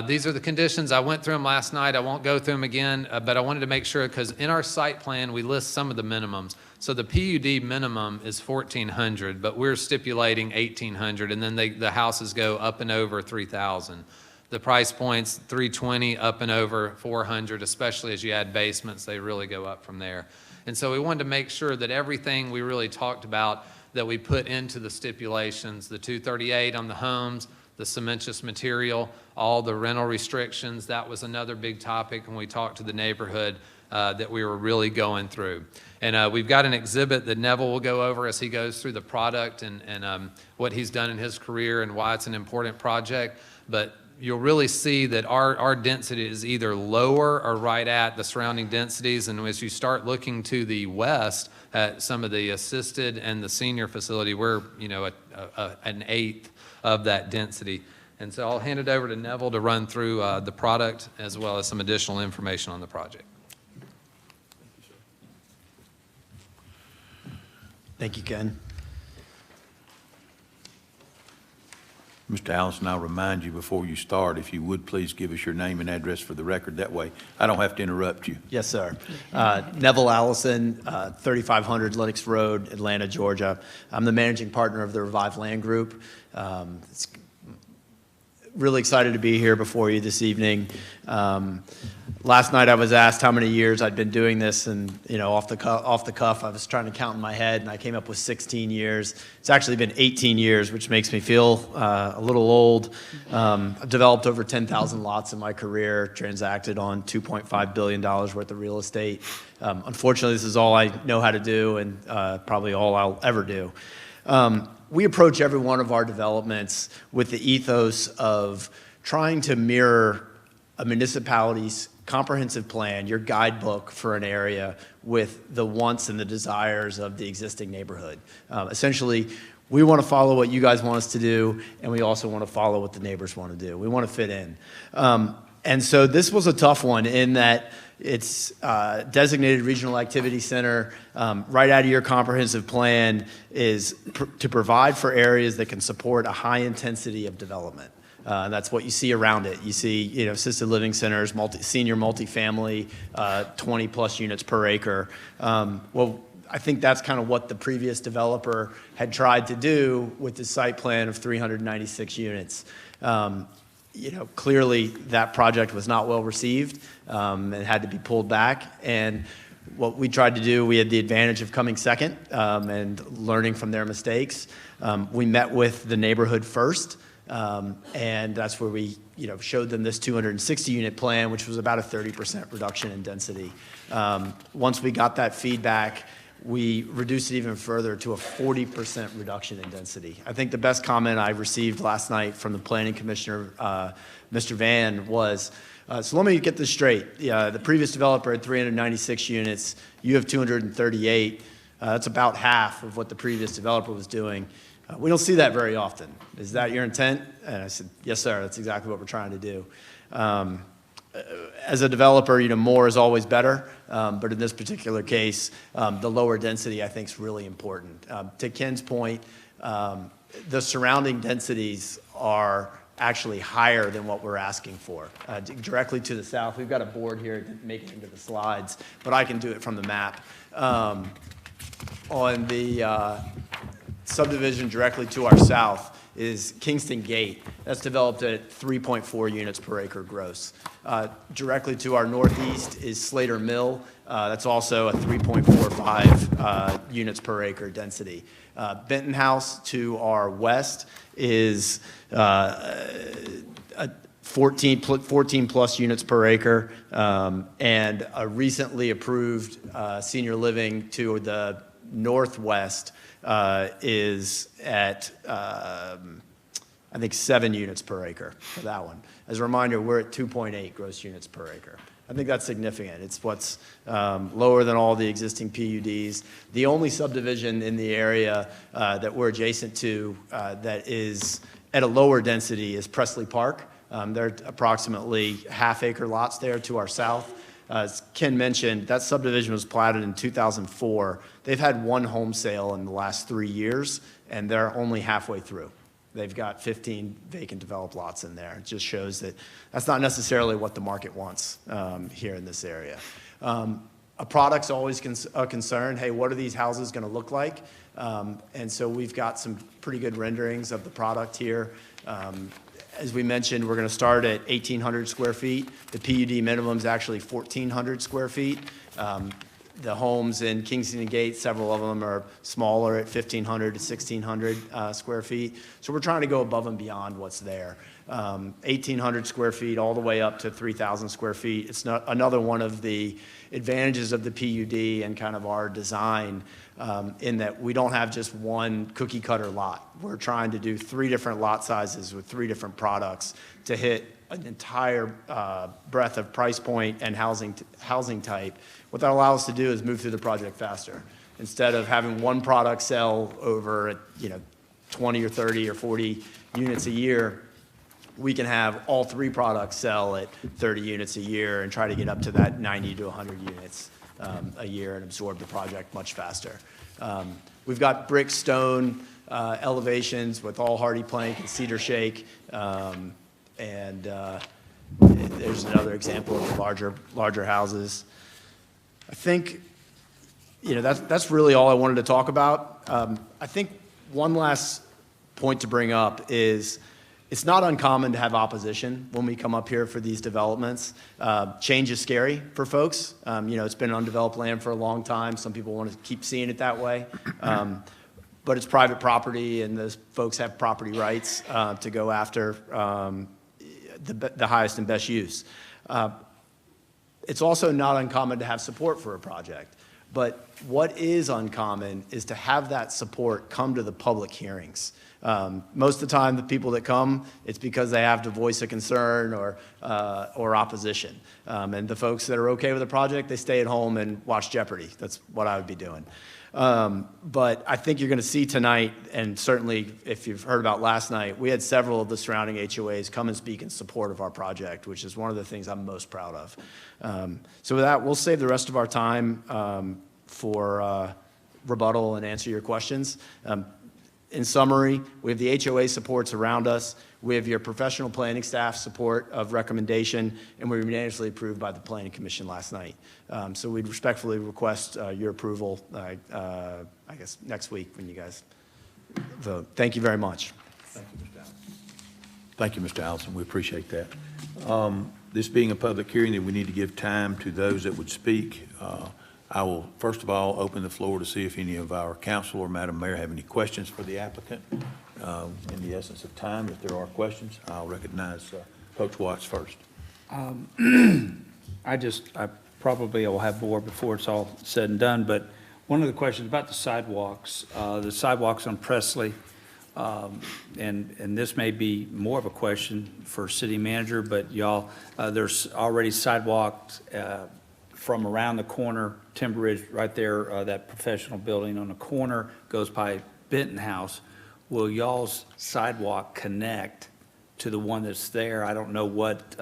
These are the conditions. I went through them last night. I won't go through them again, but I wanted to make sure, because in our site plan, we list some of the minimums. So the PUD minimum is 1,400, but we're stipulating 1,800, and then the houses go up and over 3,000. The price points, 320 up and over 400, especially as you add basements, they really go up from there. And so we wanted to make sure that everything we really talked about that we put into the stipulations, the 238 on the homes, the cementous material, all the rental restrictions, that was another big topic when we talked to the neighborhood that we were really going through. And we've got an exhibit that Neville will go over as he goes through the product and what he's done in his career and why it's an important project. But you'll really see that our density is either lower or right at the surrounding densities. And as you start looking to the west at some of the assisted and the senior facility, we're an eighth of that density. And so I'll hand it over to Neville to run through the product as well as some additional information on the project. Thank you, Ken. Mr. Allison, I'll remind you before you start, if you would please give us your name and address for the record. That way I don't have to interrupt you. Yes, sir. Neville Allison, 3500 Lennox Road, Atlanta, Georgia. I'm the managing partner of the Revive Land Group. It's really excited to be here before you this evening. Last night I was asked how many years I'd been doing this, and off the cuff I was trying to count in my head, and I came up with 16 years. It's actually been 18 years, which makes me feel a little old. I've developed over 10,000 lots in my career, transacted on $2.5 billion worth of real estate. Unfortunately, this is all I know how to do, and probably all I'll ever do. We approach every one of our developments with the ethos of trying to mirror a municipality's comprehensive plan, your guidebook for an area, with the wants and the desires of the existing neighborhood. Essentially, we want to follow what you guys want us to do, and we also want to follow what the neighbors want to do. We want to fit in. And so this was a tough one in that it's designated regional activity center. Right out of your comprehensive plan is to provide for areas that can support a high intensity of development. That's what you see around it. You see, assisted living centers, senior multifamily, 20 plus units per acre. Well, I think that's kind of what the previous developer had tried to do with the site plan of 396 units. clearly that project was not well received and had to be pulled back. And what we tried to do, we had the advantage of coming second and learning from their mistakes. We met with the neighborhood first, and that's where we showed them this 260-unit plan, which was about a 30% reduction in density. Once we got that feedback, we reduced it even further to a 40% reduction in density. I think the best comment I received last night from the planning commissioner, Mr. Van, was, so let me get this straight. The previous developer had 396 units. You have 238. That's about half of what the previous developer was doing. We don't see that very often. Is that your intent? And I said, yes, sir. That's exactly what we're trying to do. As a developer, more is always better, but in this particular case, the lower density, I think, is really important. To Ken's point, the surrounding densities are actually higher than what we're asking for. Directly to the south, we've got a board here, it didn't make it into the slides, but I can do it from the map. On the subdivision directly to our south is Kingston Gate. That's developed at 3.4 units per acre gross. Directly to our northeast is Slater Mill. That's also a 3.45 units per acre density. Benton House to our west is 14 plus units per acre, and a recently approved senior living to the northwest is at, I think, 7 units per acre for that one. As a reminder, we're at 2.8 gross units per acre. I think that's significant. It's what's lower than all the existing PUDs. The only subdivision in the area that we're adjacent to that is at a lower density is Presley Park. There are approximately half-acre lots there to our south. As Ken mentioned, that subdivision was platted in 2004. They've had one home sale in the last 3 years, and they're only halfway through. They've got 15 vacant developed lots in there. It just shows that that's not necessarily what the market wants here in this area. A product's always a concern. Hey, what are these houses going to look like? And so we've got some pretty good renderings of the product here. As we mentioned, we're going to start at 1,800 square feet. The PUD minimum is actually 1,400 square feet. The homes in Kingston Gate, several of them are smaller at 1,500 to 1,600 square feet. So we're trying to go above and beyond what's there. 1,800 square feet all the way up to 3,000 square feet. It's not another one of the advantages of the PUD and kind of our design in that we don't have just one cookie cutter lot. We're trying to do 3 different lot sizes with 3 different products to hit an entire breadth of price point and housing type. What that allows us to do is move through the project faster. Instead of having one product sell over 20 or 30 or 40 units a year, we can have all 3 products sell at 30 units a year and try to get up to that 90 to 100 units a year and absorb the project much faster. We've got brick, stone elevations with all hardy plank and cedar shake. And there's another example of the larger houses. I think, that's really all I wanted to talk about. I think one last point to bring up is it's not uncommon to have opposition when we come up here for these developments. Change is scary for folks. It's been undeveloped land for a long time. Some people want to keep seeing it that way. But it's private property, and those folks have property rights to go after the highest and best use. It's also not uncommon to have support for a project. But what is uncommon is to have that support come to the public hearings. Most of the time, the people that come, it's because they have to voice a concern or opposition. And the folks that are okay with the project, they stay at home and watch Jeopardy. That's what I would be doing. But I think you're going to see tonight, and certainly if you've heard about last night, we had several of the surrounding HOAs come and speak in support of our project, which is one of the things I'm most proud of. So with that, we'll save the rest of our time for rebuttal and answer your questions. In summary, we have the HOA supports around us. We have your professional planning staff support of recommendation, and we were unanimously approved by the Planning Commission last night. So we'd respectfully request your approval, I guess, next week when you guys vote. Thank you very much. Thank you, Mr. Allen. Thank you, Mr. Allison. We appreciate that. This being a public hearing, then we need to give time to those that would speak. I will, first of all, open the floor to see if any of our council or Madam Mayor have any questions for the applicant. In the essence of time, if there are questions, I'll recognize Coach Watts first. I probably will have more before it's all said and done, but one of the questions about the sidewalks on Presley, and this may be more of a question for city manager, but y'all, there's already sidewalks from around the corner, Timber Ridge, right there, that professional building on the corner goes by Benton House. Will y'all's sidewalk connect to the one that's there? I don't know what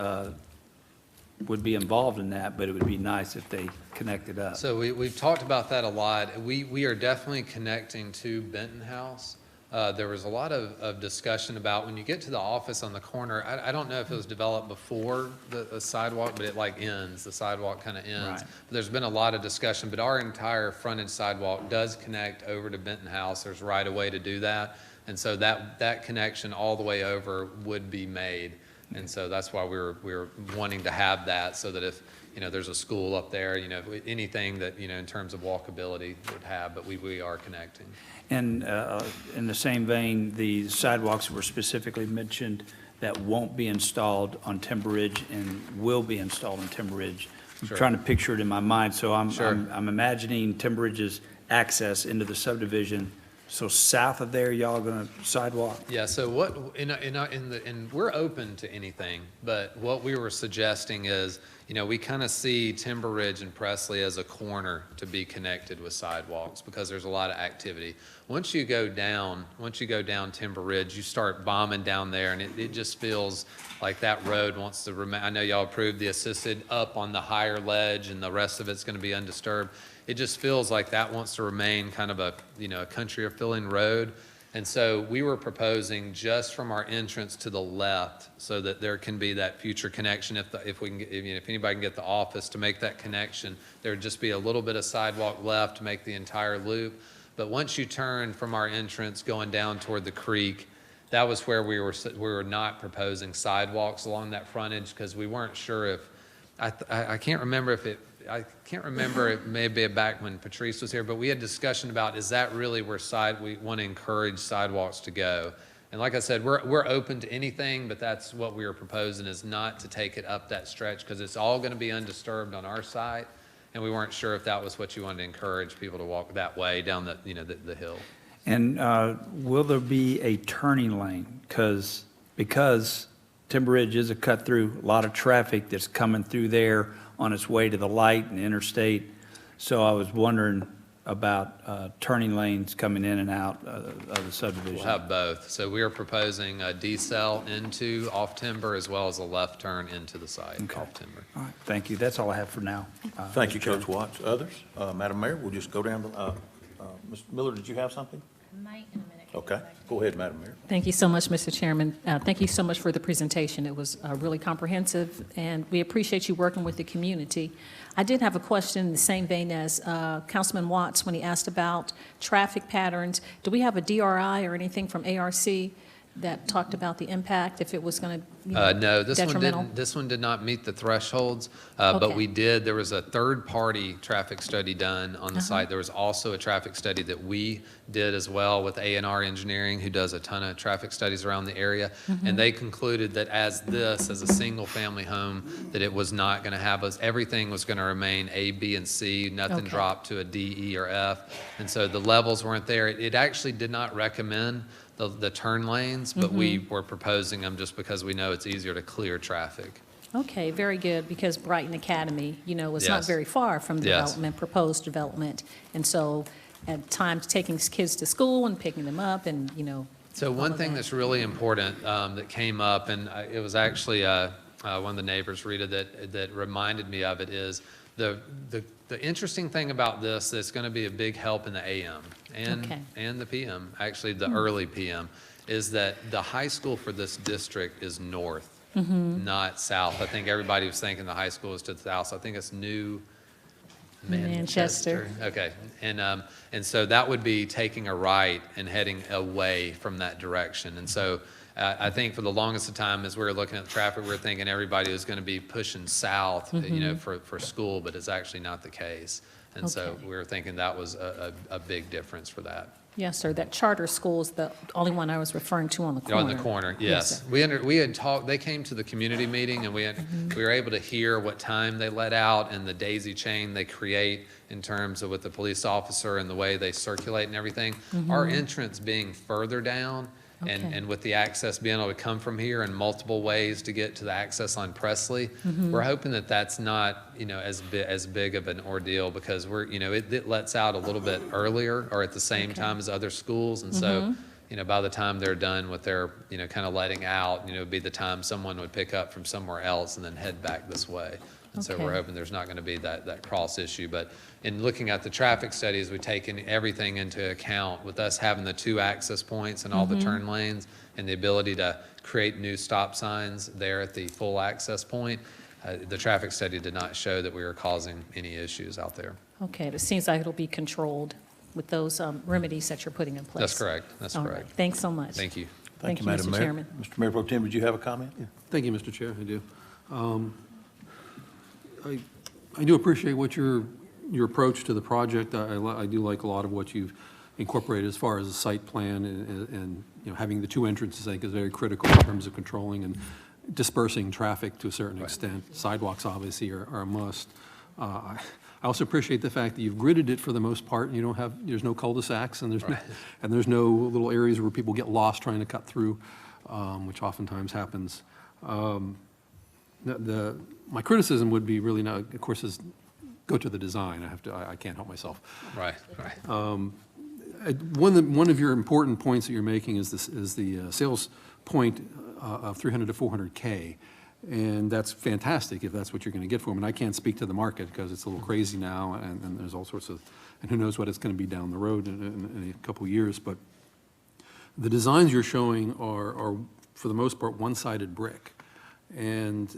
would be involved in that, but it would be nice if they connected up. So we've talked about that a lot. We are definitely connecting to Benton House. There was a lot of discussion about when you get to the office on the corner, I don't know if it was developed before the sidewalk, but it like ends, the sidewalk kind of ends. Right. There's been a lot of discussion, but our entire frontage sidewalk does connect over to Benton House. There's right of way to do that. And so that connection all the way over would be made. And so that's why we're wanting to have that, so that if, there's a school up there, anything that, in terms of walkability would have, but we are connecting. And in the same vein, the sidewalks were specifically mentioned that won't be installed on Timber Ridge and will be installed on Timber Ridge. I'm Sure. trying to picture it in my mind, so Sure. I'm imagining Timber Ridge's access into the subdivision. So south of there, y'all gonna sidewalk? Yeah, so and we're open to anything, but what we were suggesting is, we kind of see Timber Ridge and Presley as a corner to be connected with sidewalks because there's a lot of activity. Once you go down Timber Ridge, you start bombing down there, and it just feels like that road wants to remain. I know y'all approved the assisted up on the higher ledge, and the rest of it's going to be undisturbed. It just feels like that wants to remain kind of a country or filling road. And so we were proposing just from our entrance to the left so that there can be that future connection. If anybody can get the office to make that connection, there would just be a little bit of sidewalk left to make the entire loop. But once you turn from our entrance going down toward the creek, that was where we were not proposing sidewalks along that frontage because we weren't sure if, I can't remember if it may be back when Patrice was here, but we had discussion about, is that really where we want to encourage sidewalks to go? And like I said, we're open to anything, but that's what we were proposing, is not to take it up that stretch because it's all going to be undisturbed on our site. And we weren't sure if that was what you wanted to encourage people to walk that way down the hill. And will there be a turning lane? Because Timber Ridge is a cut-through, a lot of traffic that's coming through there on its way to the light and interstate. So I was wondering about turning lanes coming in and out of the subdivision. We'll have both. So we are proposing a decel into off Timber as well as a left turn into the site off Timber. All right, thank you. That's all I have for now. Thank you, Coach Watts. Others? Madam Mayor, we'll just go down to, Mr. Miller, did you have something? Might in a minute. Okay, go ahead, Madam Mayor. Thank you so much, Mr. Chairman. Thank you so much for the presentation. It was really comprehensive, and we appreciate you working with the community. I did have a question in the same vein as Councilman Watts when he asked about traffic patterns. Do we have a DRI or anything from ARC that talked about the impact, if it was going to be No, detrimental? this one did not meet the thresholds, but Okay. there was a third-party traffic study done on the site. There was also a traffic study that we did as well with A&R Engineering, who does a ton of traffic studies around the area. And they concluded that as a single-family home, that it was not going to have everything was going to remain A, B, and C, nothing Okay. dropped to a D, E, or F. And so the levels weren't there. It actually did not recommend the turn lanes, but we were proposing them just because we know it's easier to clear traffic. Okay, very good, because Brighton Academy, is not Yes. very far from Yes. proposed development. And so at times taking kids to school and picking them up and, So one of thing that. that's really important that came up, and it was actually one of the neighbors, Rita, that reminded me of it, is the interesting thing about this that's going to be a big help in the AM and the PM, actually the early PM, is that the high school for this district is north, not south. I think everybody was thinking the high school is to the south, so I think it's New Manchester. Okay, and so that would be taking a right and heading away from that direction. And so I think for the longest of time, as we were looking at the traffic, we were thinking everybody was going to be pushing south, you know, for school, but it's actually not the case. And so Okay. we were thinking that was a big difference for that. Yes, sir. That charter school is the only one I was referring to on the corner. On the corner, yes. sir. We had talked, they came to the community meeting, and we were able to hear what time they let out and the daisy chain they create in terms of with the police officer and the way they circulate and everything. Our entrance being further down, Okay. and with the access being able to come from here in multiple ways to get to the access on Presley, we're hoping that that's not, you know, as big of an ordeal, because we're, you know, it lets out a little bit earlier or at the same time as other schools. And so, you know, by the time they're done with their, you know, kind of letting out, you know, it'd be the time someone would pick up from somewhere else and then head back this way. And so we're Okay. hoping there's not going to be that cross issue. But in looking at the traffic studies, we've taken everything into account with us having the 2 access points and all the turn lanes and the ability to create new stop signs there at the full access point. The traffic study did not show that we were causing any issues out there. Okay, it seems like it'll be controlled with those remedies that you're putting in place. That's correct. That's All right. correct. Thanks so much. Thank you. Thank you, Madam Mr. Mayor. Chairman. Mr. Mayor Pro Tem, did you have a comment? Thank you, Mr. Chair, I do. I do appreciate what your approach to the project. I do like a lot of what you've incorporated as far as the site plan and, you know, having the 2 entrances, I think, is very critical in terms of controlling and dispersing traffic to a certain extent. Sidewalks obviously are a must. I also appreciate the fact that you've gridded it for the most part, and you don't have, there's no cul-de-sacs, and there's no little areas where people get lost trying to cut through, which oftentimes happens. My criticism would be really now, of course, is go to the design. I can't help myself. Right. One of your important points that you're making is the sales point of 300 to 400K. And that's fantastic if that's what you're going to get for them. And I can't speak to the market because it's a little crazy now, and there's all sorts of, and who knows what it's going to be down the road in a couple of years. But the designs you're showing are for the most part, one-sided brick. And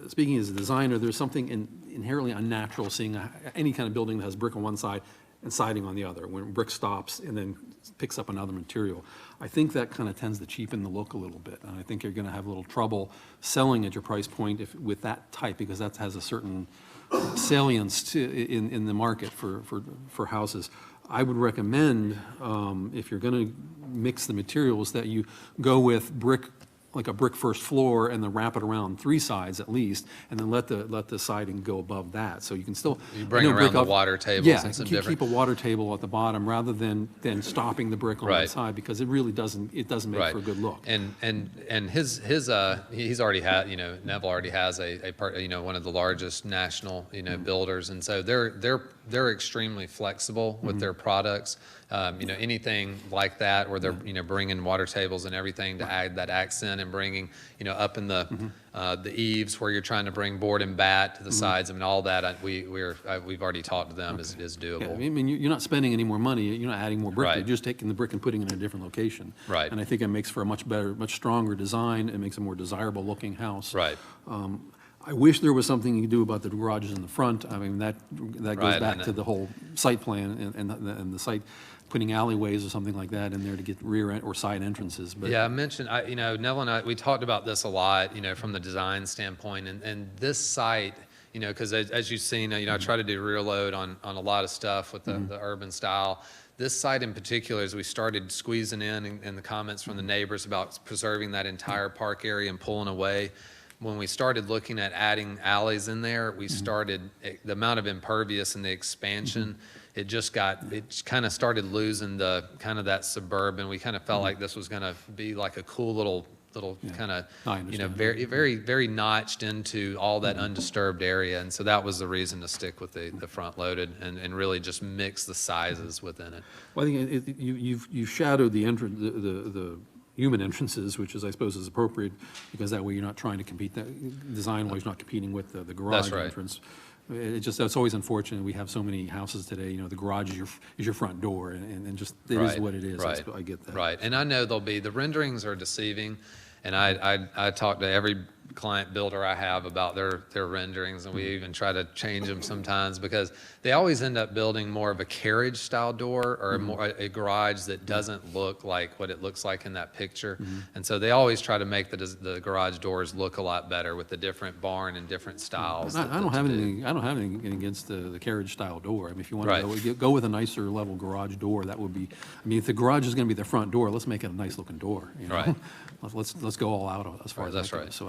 speaking as a designer, there's something inherently unnatural seeing any kind of building that has brick on one side and siding on the other, when brick stops and then picks up another material. I think that kind of tends to cheapen the look a little bit, and I think you're going to have a little trouble selling at your price point with that type, because that has a certain salience in the market for houses. I would recommend, if you're going to mix the materials, that you go with brick, like a brick first floor, and then wrap it around 3 sides at least, and then let the siding go above that, so you can still. You bring around the water tables and some different. Keep a water table at the bottom rather than stopping the brick on the side, because it really doesn't make for a good look. And he's already had, you know, Neville already has a part, you know, one of the largest national, you know, builders, and so they're extremely flexible with their products. You know, anything like that where they're, you know, bringing water tables and everything to add that accent, and bringing, you know, up in the eaves where you're trying to bring board and bat to the sides. I mean, all that we've already talked to them is doable. Yeah, I mean, you're not spending any more money, you're not adding more brick, Right. you're just taking the brick and putting it in a different location. Right. And I think it makes for a much better, much stronger design, it makes a more desirable looking house. Right. I wish there was something you could do about the garages in the front. I mean, that goes Right, back and to the whole site plan and the site, putting alleyways or something like that in there to get rear or side entrances. But Yeah, I mentioned, you know, Neville and I, we talked about this a lot, you know, from the design standpoint, and this site, you know, because as you've seen, you know, I try to do rear load on a lot of stuff with the urban style. This site in particular, as we started squeezing in the comments from the neighbors about preserving that entire park area and pulling away, when we started looking at adding alleys in there, we started, the amount of impervious and the expansion, it kind of started losing the kind of that suburban. We kind of felt like this was going to be like a cool little kind of, you know, very, very, very notched into all that undisturbed area. And so that was the reason to stick with the front loaded and really just mix the sizes within it. Well, I think you've shadowed the entrance, the human entrances, which is, I suppose, is appropriate, because that way you're not trying to compete, design-wise, not competing with the garage entrance. That's always unfortunate. We have so many houses today, you know, the garage is your front door, and just, it is what it is. I get that. Right, and I know the renderings are deceiving, and I talk to client builder I have about their renderings, and we even try to change them sometimes because they always end up building more of a carriage style door or a garage that doesn't look like what it looks like in that picture. And so they always try to make the garage doors look a lot better with the different barn and different styles. I don't have anything against the carriage style door. I mean, if you want to go with a nicer level garage door, that would be, I mean, if the garage is going to be the front door, let's make it a nice looking door, you know? Right. Let's go all out as far as That's that goes. right. So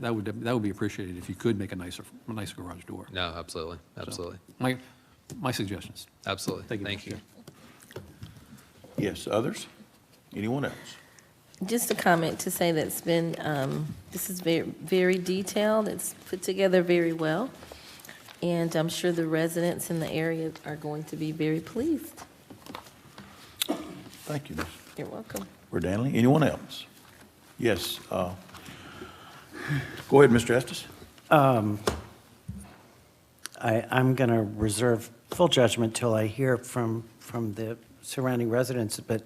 that would be appreciated if you could make a nicer garage door. No, absolutely, absolutely, So, my suggestions. absolutely. Thank you, Thank Mr. you. Chair. Yes, others? Anyone else? Just a comment to say that it's been, this is very, very detailed. It's put together very well. And I'm sure the residents in the area are going to be very pleased. Thank you, Ms. You're welcome. Danley. Anyone else? Yes. Go ahead, Mr. Estes. I'm going to reserve full judgment till I hear from the surrounding residents, but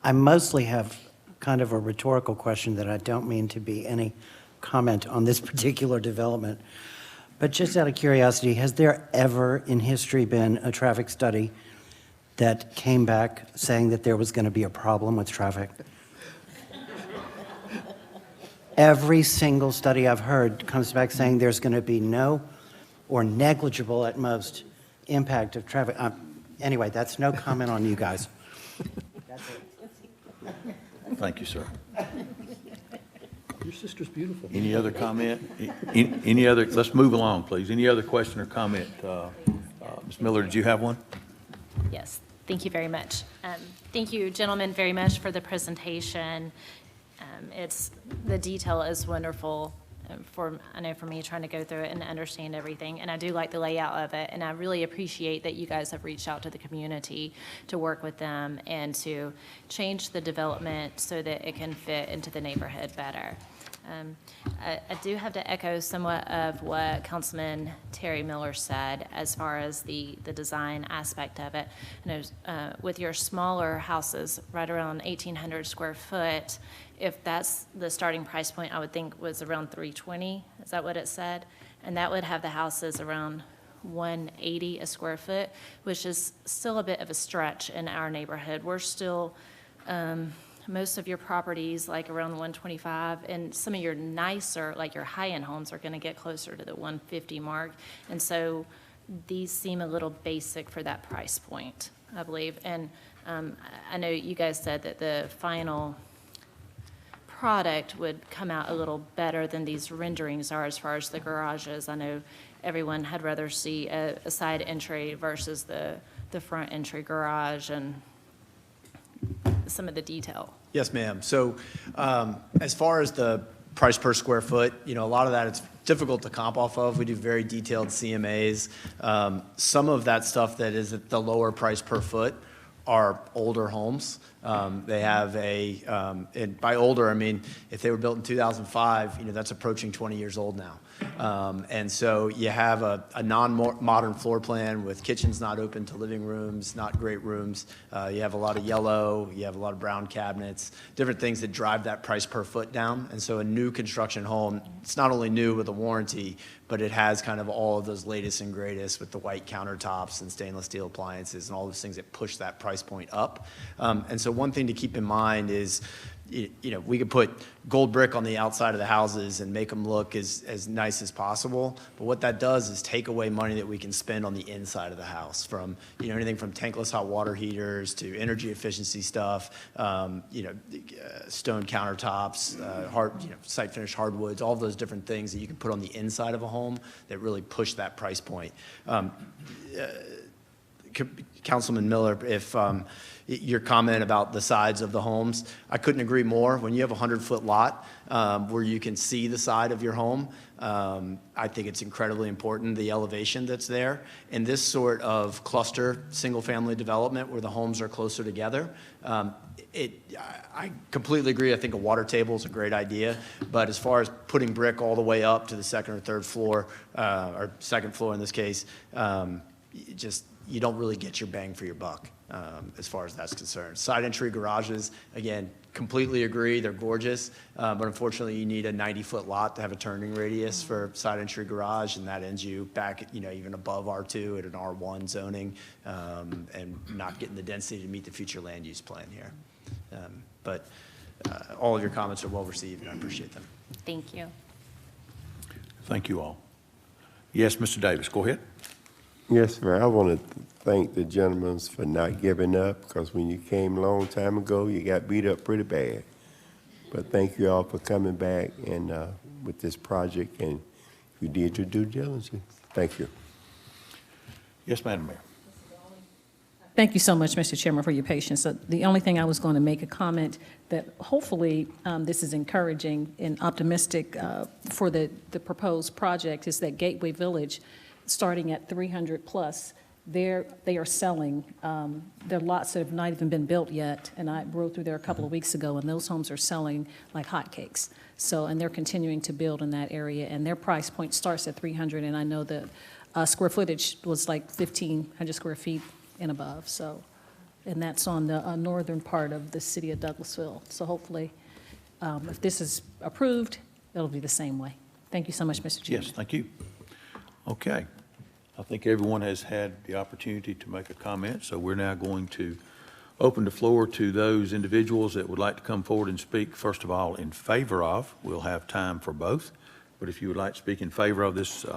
I mostly have kind of a rhetorical question that I don't mean to be any comment on this particular development. But just out of curiosity, has there ever in history been a traffic study that came back saying that there was going to be a problem with traffic? Every single study I've heard comes back saying there's going to be no or negligible at most impact of traffic. Anyway, that's no comment on you guys. That's it. Thank you, sir. Your sister's beautiful. Any other comment? Any other, let's move along, please. Any other question or comment? Ms. Miller, did you have one? Yes, thank you very much. Thank you, gentlemen, very much for the presentation. The detail is wonderful I know for me, trying to go through it and understand everything. And I do like the layout of it. And I really appreciate that you guys have reached out to the community to work with them and to change the development so that it can fit into the neighborhood better. I do have to echo somewhat of what Councilman Terry Miller said as far as the design aspect of it. With your smaller houses, right around 1,800 square foot, if that's the starting price point, I would think was around $320. Is that what it said? And that would have the houses around $180 a square foot, which is still a bit of a stretch in our neighborhood. We're still, most of your properties like around $125, and some of your nicer, like your high-end homes are gonna get closer to the $150 mark. And so these seem a little basic for that price point, I believe. And I know you guys said that the final product would come out a little better than these renderings are as far as the garages. I know everyone had rather see a side entry versus the front entry garage and some of the detail. Yes, ma'am. So as far as the price per square foot, a lot of that it's difficult to comp off of. We do very detailed CMAs. Some of that stuff that is at the lower price per foot are older homes. They have and by older, I mean, if they were built in 2005, that's approaching 20 years old now. And so you have a non-modern floor plan with kitchens not open to living rooms, not great rooms. You have a lot of yellow, you have a lot of brown cabinets, different things that drive that price per foot down. And so a new construction home, it's not only new with a warranty, but it has kind of all of those latest and greatest with the white countertops and stainless steel appliances and all those things that push that price point up. And so one thing to keep in mind is, we could put gold brick on the outside of the houses and make them look as nice as possible. But what that does is take away money that we can spend on the inside of the house from, anything from tankless hot water heaters to energy efficiency stuff, stone countertops, site finished hardwoods, all those different things that you can put on the inside of a home that really push that price point. Councilman Miller, if your comment about the sides of the homes, I couldn't agree more. When you have a 100-foot lot where you can see the side of your home, I think it's incredibly important, the elevation that's there. And this sort of cluster single-family development where the homes are closer together, I completely agree. I think a water table is a great idea. But as far as putting brick all the way up to the second or third floor, or second floor in this case, you don't really get your bang for your buck as far as that's concerned. Side entry garages, again, completely agree, they're gorgeous, but unfortunately you need a 90-foot lot to have a turning radius for side entry garage, and that ends you back at, even above R2 at an R1 zoning, and not getting the density to meet the future land use plan here. But all of your comments are well received, and I appreciate them. Thank you. Thank you all. Yes, Mr. Davis, go ahead. Yes, sir. I want to thank the gentlemen for not giving up, because when you came a long time ago, you got beat up pretty bad. But thank you all for coming back and with this project, and you did your due diligence. Thank you. Yes, Madam Mayor. Thank you so much, Mr. Chairman, for your patience. So the only thing I was going to make a comment that hopefully this is encouraging and optimistic for the proposed project is that Gateway Village, starting at 300 plus, they are selling. There are lots that have not even been built yet, and I rode through there a couple of weeks ago, and those homes are selling like hotcakes. So, and they're continuing to build in that area, and their price point starts at 300, and I know that square footage was like 1,500 square feet and above. So, and that's on the northern part of the city of Douglasville. So hopefully, if this is approved, it'll be the same way. Thank you so much, Mr. Chairman. Yes, thank you. Okay. I think everyone has had the opportunity to make a comment, so we're now going to open the floor to those individuals that would like to come forward and speak, first of all, in favor of. We'll have time for both, but if you would like to speak in favor of this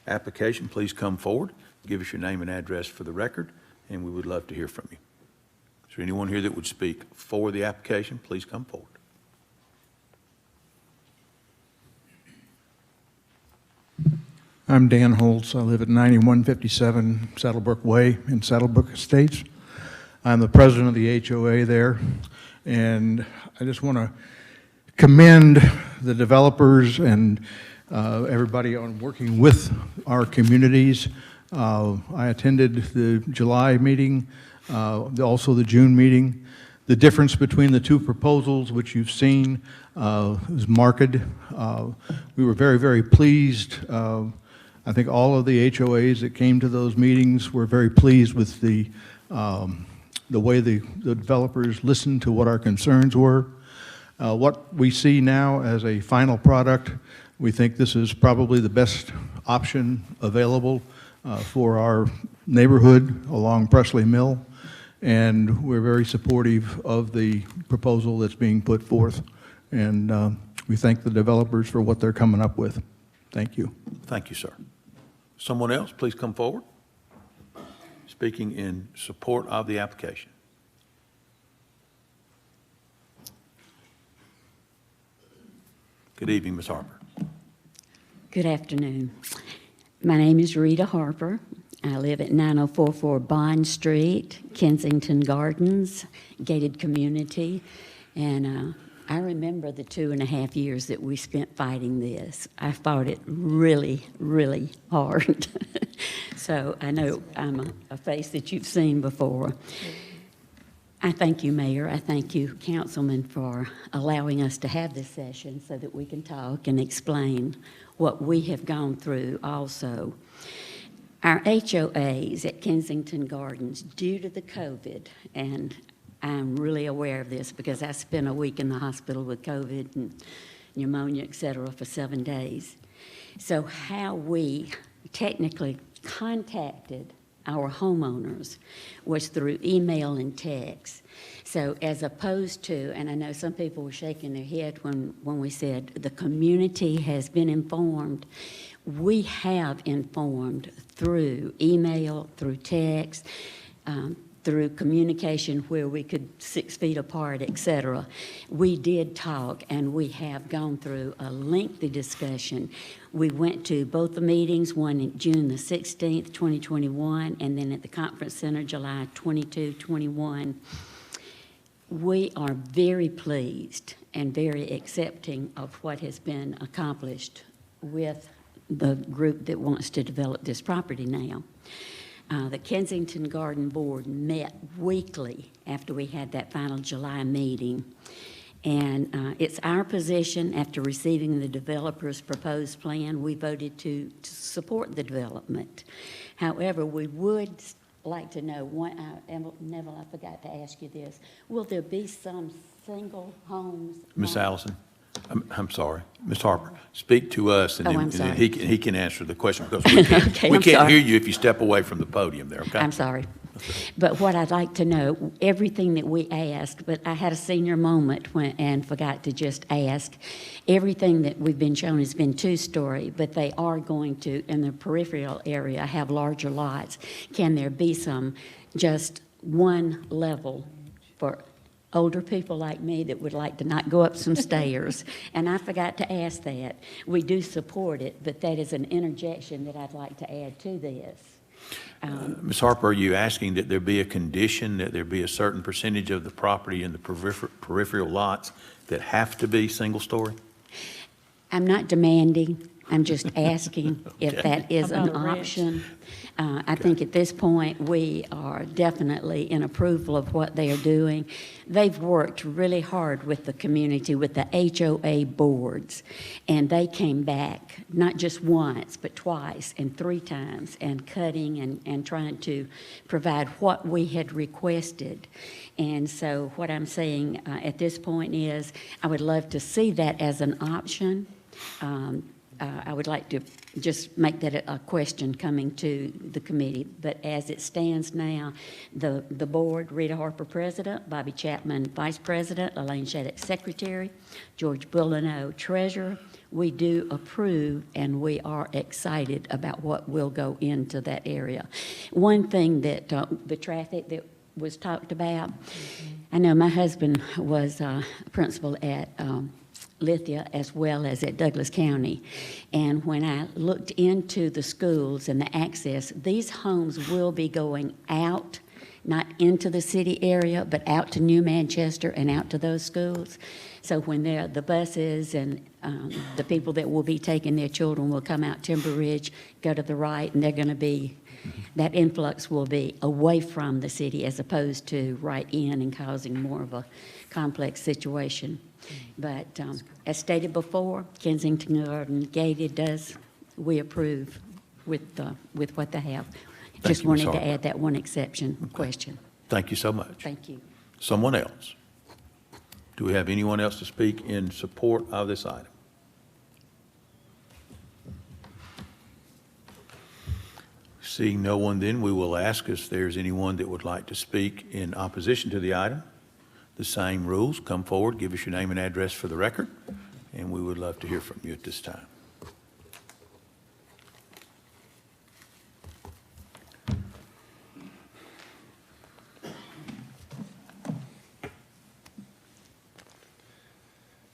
application, please come forward, give us your name and address for the record, and we would love to hear from you. Is there anyone here that would speak for the application? Please come forward. I'm Dan Holtz. I live at 9157 Saddlebrook Way in Saddlebrook Estates. I'm the president of the HOA there, and I just want to commend the developers and everybody on working with our communities. I attended the July meeting, also the June meeting. The difference between the two proposals, which you've seen, is marked. We were very, very pleased. I think all of the HOAs that came to those meetings were very pleased with the way the developers listened to what our concerns were. What we see now as a final product, we think this is probably the best option available for our neighborhood along Presley Mill, and we're very supportive of the proposal that's being put forth, and we thank the developers for what they're coming up with. Thank you. Thank you, sir. Someone else, please come forward. Speaking in support of the application. Good evening, Ms. Harper. Good afternoon. My name is Rita Harper. I live at 9044 Bond Street, Kensington Gardens, gated community, and I remember the 2.5 years that we spent fighting this. I fought it really, really hard. So I know I'm a face that you've seen before. I thank you, Mayor. I thank you, Councilman, for allowing us to have this session so that we can talk and explain what we have gone through also. Our HOAs at Kensington Gardens, due to the COVID, and I'm really aware of this because I spent a week in the hospital with COVID and pneumonia, et cetera, for 7 days. So how we technically contacted our homeowners was through email and text. So as opposed to, and I know some people were shaking their head when we said the community has been informed, we have informed through email, through text, through communication where we could 6 feet apart, et cetera. We did talk, and we have gone through a lengthy discussion. We went to both the meetings, one in June the 16th, 2021, and then at the conference center, July 22, 21. We are very pleased and very accepting of what has been accomplished with the group that wants to develop this property now. The Kensington Garden Board met weekly after we had that final July meeting. And it's our position, after receiving the developer's proposed plan, we voted to support the development. However, we would like to know, Neville, I forgot to ask you this, will there be some single homes? Miss Allison, I'm sorry, Ms. Harper, speak to us, and Oh, then I'm and then sorry. he can answer the question, because we can't, Okay, we I'm can't sorry. hear you if you step away from the podium there, okay? I'm sorry. But what I'd like to know, everything that we asked, but I had a senior moment and forgot to just ask, everything that we've been shown has been two-story, but they are going to, in the peripheral area, have larger lots. Can there be some, just one level for older people like me that would like to not go up some stairs? And I forgot to ask that. We do support it, but that is an interjection that I'd like to add to this. Ms. Harper, are you asking that there be a condition, that there be a certain percentage of the property in the peripheral lots that have to be single-story? I'm not demanding, I'm just asking if that is an About a ridge. option. I think at this point, we are definitely in approval of what they are doing. They've worked really hard with the community, with the HOA boards, and they came back not just once, but twice and 3 times, and cutting and trying to provide what we had requested. And so what I'm saying at this point is, I would love to see that as an option. I would like to just make that a question coming to the committee. But as it stands now, the board, Rita Harper, President, Bobby Chapman, Vice President, Elaine Shattuck, Secretary, George Bullino, Treasurer, we do approve, and we are excited about what will go into that area. One thing that the traffic that was talked about, I know my husband was a principal at Lithia as well as at Douglas County. And when I looked into the schools and the access, these homes will be going out, not into the city area, but out to New Manchester and out to those schools. So when the buses and the people that will be taking their children will come out Timber Ridge, go to the right, and they're going to be, that influx will be away from the city as opposed to right in and causing more of a complex situation. But as stated before, Kensington Garden gated we approve with what they have. Just you, Ms. wanted to Harper. add that one exception question. Thank you so much. Thank you. Someone else? Do we have anyone else to speak in support of this item? Seeing no one, then we will ask if there's anyone that would like to speak in opposition to the item. The same rules. Come forward, give us your name and address for the record, and we would love to hear from you at this time.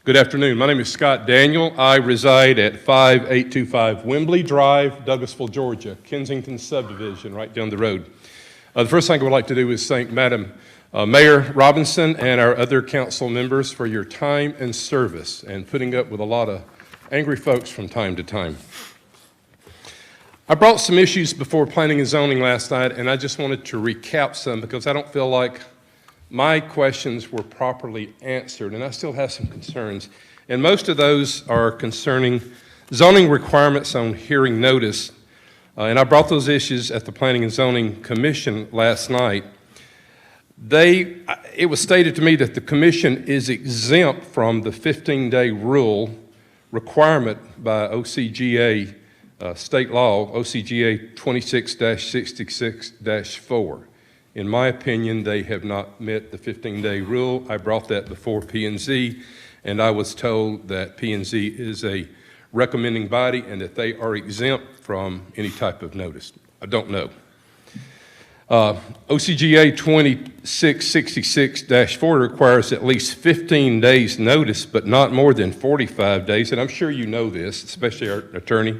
Good afternoon. My name is Scott Daniel. I reside at 5825 Wembley Drive, Douglasville, Georgia, Kensington subdivision, right down the road. The first thing I would like to do is thank Madam Mayor Robinson and our other council members for your time and service and putting up with a lot of angry folks from time to time. I brought some issues before Planning and Zoning last night, and I just wanted to recap some because I don't feel like my questions were properly answered, and I still have some concerns. And most of those are concerning zoning requirements on hearing notice. And I brought those issues at the Planning and Zoning Commission last night. It was stated to me that the commission is exempt from the 15-day rule requirement by OCGA state law, OCGA 26-66-4. In my opinion, they have not met the 15-day rule. I brought that before P&Z, and I was told that P&Z is a recommending body and that they are exempt from any type of notice. I don't know. OCGA 26-66-4 requires at least 15 days notice, but not more than 45 days, and I'm sure you know this, especially our attorney.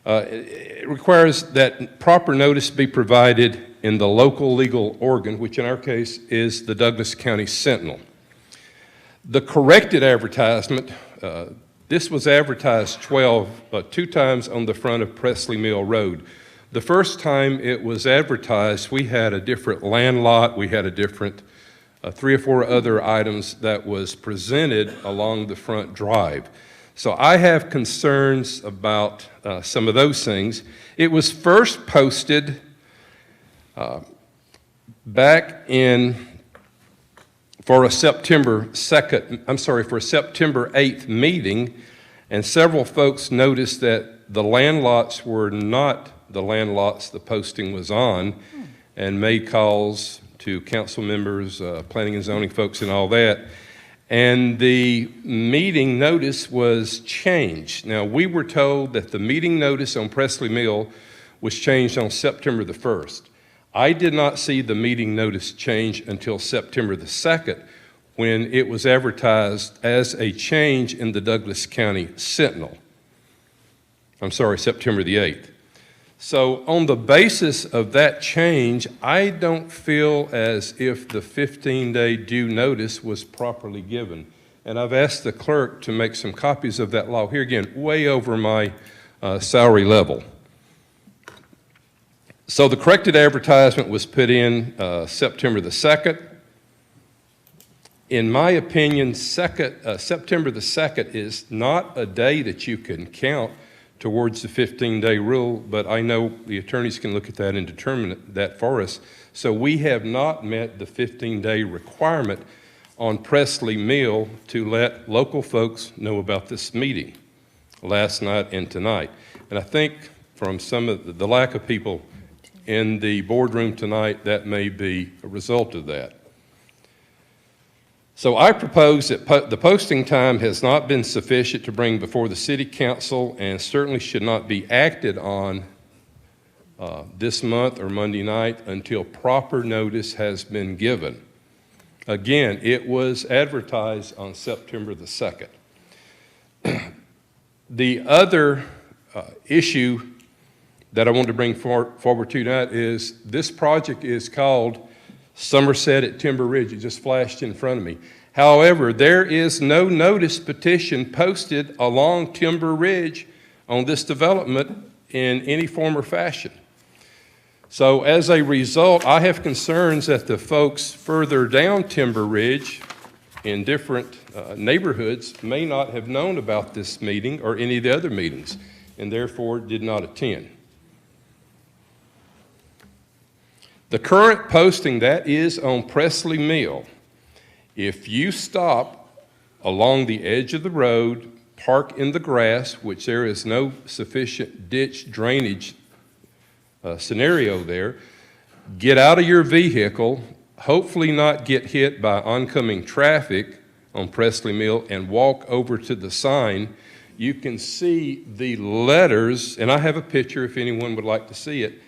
It requires that proper notice be provided in the local legal organ, which in our case is the Douglas County Sentinel. The corrected advertisement, this was advertised 2 times on the front of Presley Mill Road. The first time it was advertised, we had a different land lot, we had a different 3 or 4 other items that was presented along the front drive. So I have concerns about some of those things. It was first posted back for a September 8th meeting, and several folks noticed that the land lots were not the land lots the posting was on, and made calls to council members, planning and zoning folks and all that. And the meeting notice was changed. Now, we were told that the meeting notice on Presley Mill was changed on September the 1st. I did not see the meeting notice change until September the 2nd, when it was advertised as a change in the Douglas County Sentinel. I'm sorry, September the 8th. So on the basis of that change, I don't feel as if the 15-day due notice was properly given. And I've asked the clerk to make some copies of that law. Here again, way over my salary level. So the corrected advertisement was put in September the 2nd. In my opinion, September the 2nd is not a day that you can count towards the 15-day rule, but I know the attorneys can look at that and determine that for us. So we have not met the 15-day requirement on Presley Mill to let local folks know about this meeting last night and tonight. And I think from some of the lack of people in the boardroom tonight, that may be a result of that. So I propose that the posting time has not been sufficient to bring before the City Council, and certainly should not be acted on this month or Monday night until proper notice has been given. Again, it was advertised on September the 2nd. The other issue that I want to bring forward tonight is this project is called Somerset at Timber Ridge. It just flashed in front of me. However, there is no notice petition posted along Timber Ridge on this development in any form or fashion. So as a result, I have concerns that the folks further down Timber Ridge in different neighborhoods may not have known about this meeting or any of the other meetings, and therefore did not attend. The current posting that is on Presley Mill, if you stop along the edge of the road, park in the grass, which there is no sufficient ditch drainage scenario there, get out of your vehicle, hopefully not get hit by oncoming traffic on Presley Mill, and walk over to the sign, you can see the letters, and I have a picture if anyone would like to see it.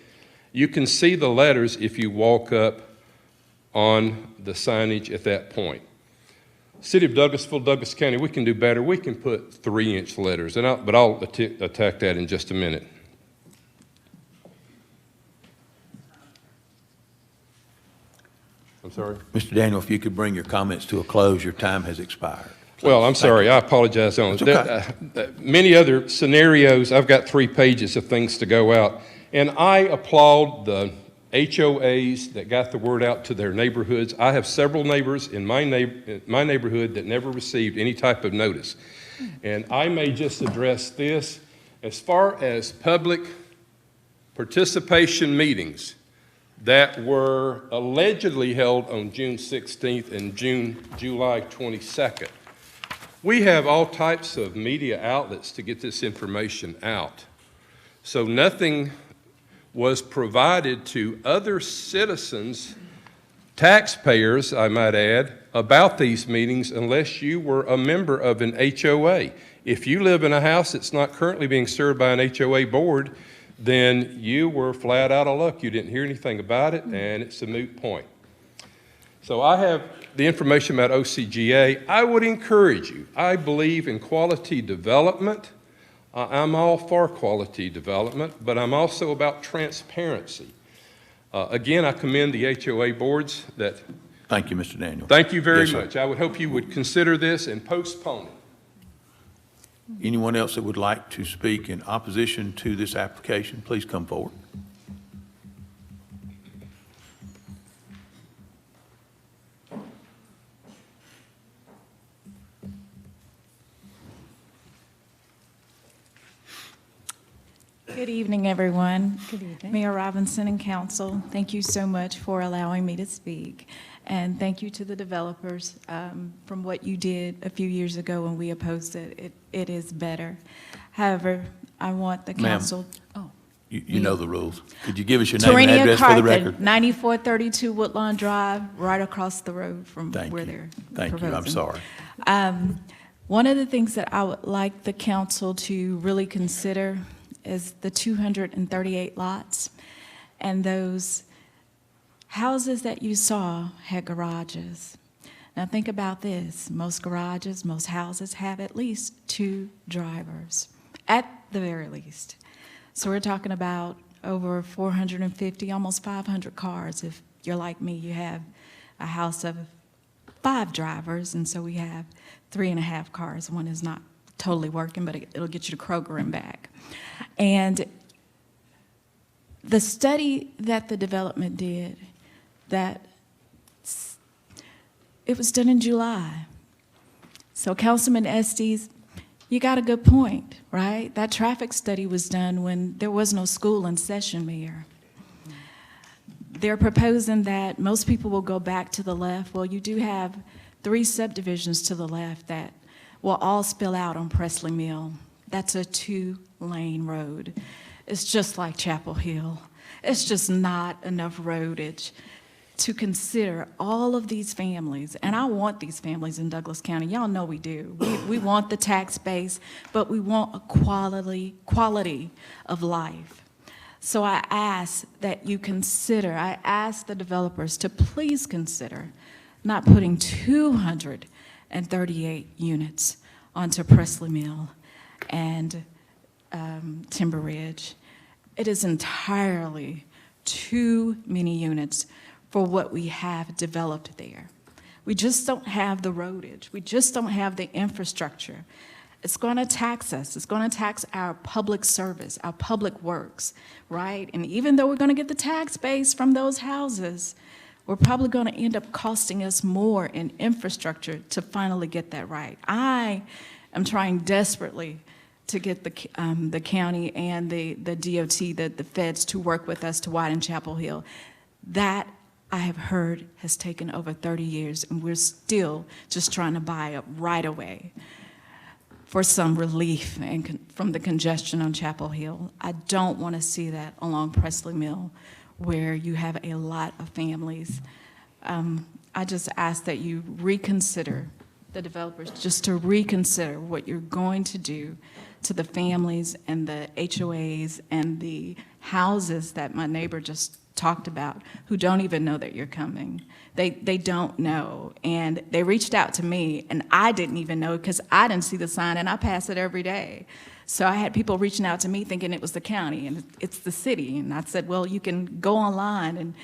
You can see the letters if you walk up on the signage at that point. City of Douglasville, Douglas County, we can do better. We can put 3-inch letters, but I'll attack that in just a minute. I'm sorry? Mr. Daniel, if you could bring your comments to a close, your time has expired. Well, I'm sorry. I apologize. Many other scenarios, I've got 3 pages of things to go out. And I applaud the HOAs that got the word out to their neighborhoods. I have several neighbors in my neighborhood that never received any type of notice. And I may just address this. As far as public participation meetings that were allegedly held on June 16th and July 22nd, we have all types of media outlets to get this information out. So nothing was provided to other citizens, taxpayers, I might add, about these meetings unless you were a member of an HOA. If you live in a house that's not currently being served by an HOA board, then you were flat out of luck. You didn't hear anything about it, and it's a moot point. So I have the information about OCGA. I would encourage you. I believe in quality development. I'm all for quality development, but I'm also about transparency. Again, I commend the HOA boards that... Thank you, Mr. Daniel. Thank you very Yes, much. I would hope you would consider this and postpone it. Anyone else that would like to speak in opposition to this application, please come forward. Good evening, everyone. Good evening. Mayor Robinson and council, thank you so much for allowing me to speak. And thank you to the developers from what you did a few years ago when we opposed it. It is better. However, I want the Ma'am. council. Oh. You know the rules. Could you give us your name and Torenia address for the Carthen, record? 9432 Woodlawn Drive, right across the road from Thank where you. they're Thank you. I'm proposing. sorry. One of the things that I would like the council to really consider is the 238 lots. And those houses that you saw had garages. Now think about this. Most garages, most houses have at least 2 drivers, at the very least. So we're talking about over 450, almost 500 cars. If you're like me, you have a house of 5 drivers, and so we have 3.5 cars. One is not totally working, but it'll get you to Kroger and back. And the study that the development did, that it was done in July. So Councilman Estes, you got a good point, right? That traffic study was done when there was no school in session, Mayor. They're proposing that most people will go back to the left. Well, you do have 3 subdivisions to the left that will all spill out on Presley Mill. That's a 2-lane road. It's just like Chapel Hill. It's just not enough roadage to consider all of these families. And I want these families in Douglas County. Y'all know we do. We want the tax base, but we want a quality of life. So I ask that you consider, I ask the developers to please consider not putting 238 units onto Presley Mill and Timber Ridge. It is entirely too many units for what we have developed there. We just don't have the roadage. We just don't have the infrastructure. It's going to tax us. It's going to tax our public service, our public works, right? And even though we're going to get the tax base from those houses, we're probably going to end up costing us more in infrastructure to finally get that right. I am trying desperately to get the county and the DOT, the feds, to work with us to widen Chapel Hill. That, I have heard, has taken over 30 years, and we're still just trying to buy up right away for some relief from the congestion on Chapel Hill. I don't want to see that along Presley Mill, where you have a lot of families. I just ask that you reconsider, the developers, just to reconsider what you're going to do to the families and the HOAs and the houses that my neighbor just talked about, who don't even know that you're coming. They don't know. And they reached out to me, and I didn't even know because I didn't see the sign, and I pass it every day. So I had people reaching out to me thinking it was the county, and it's the city. And I said, well, you can go online.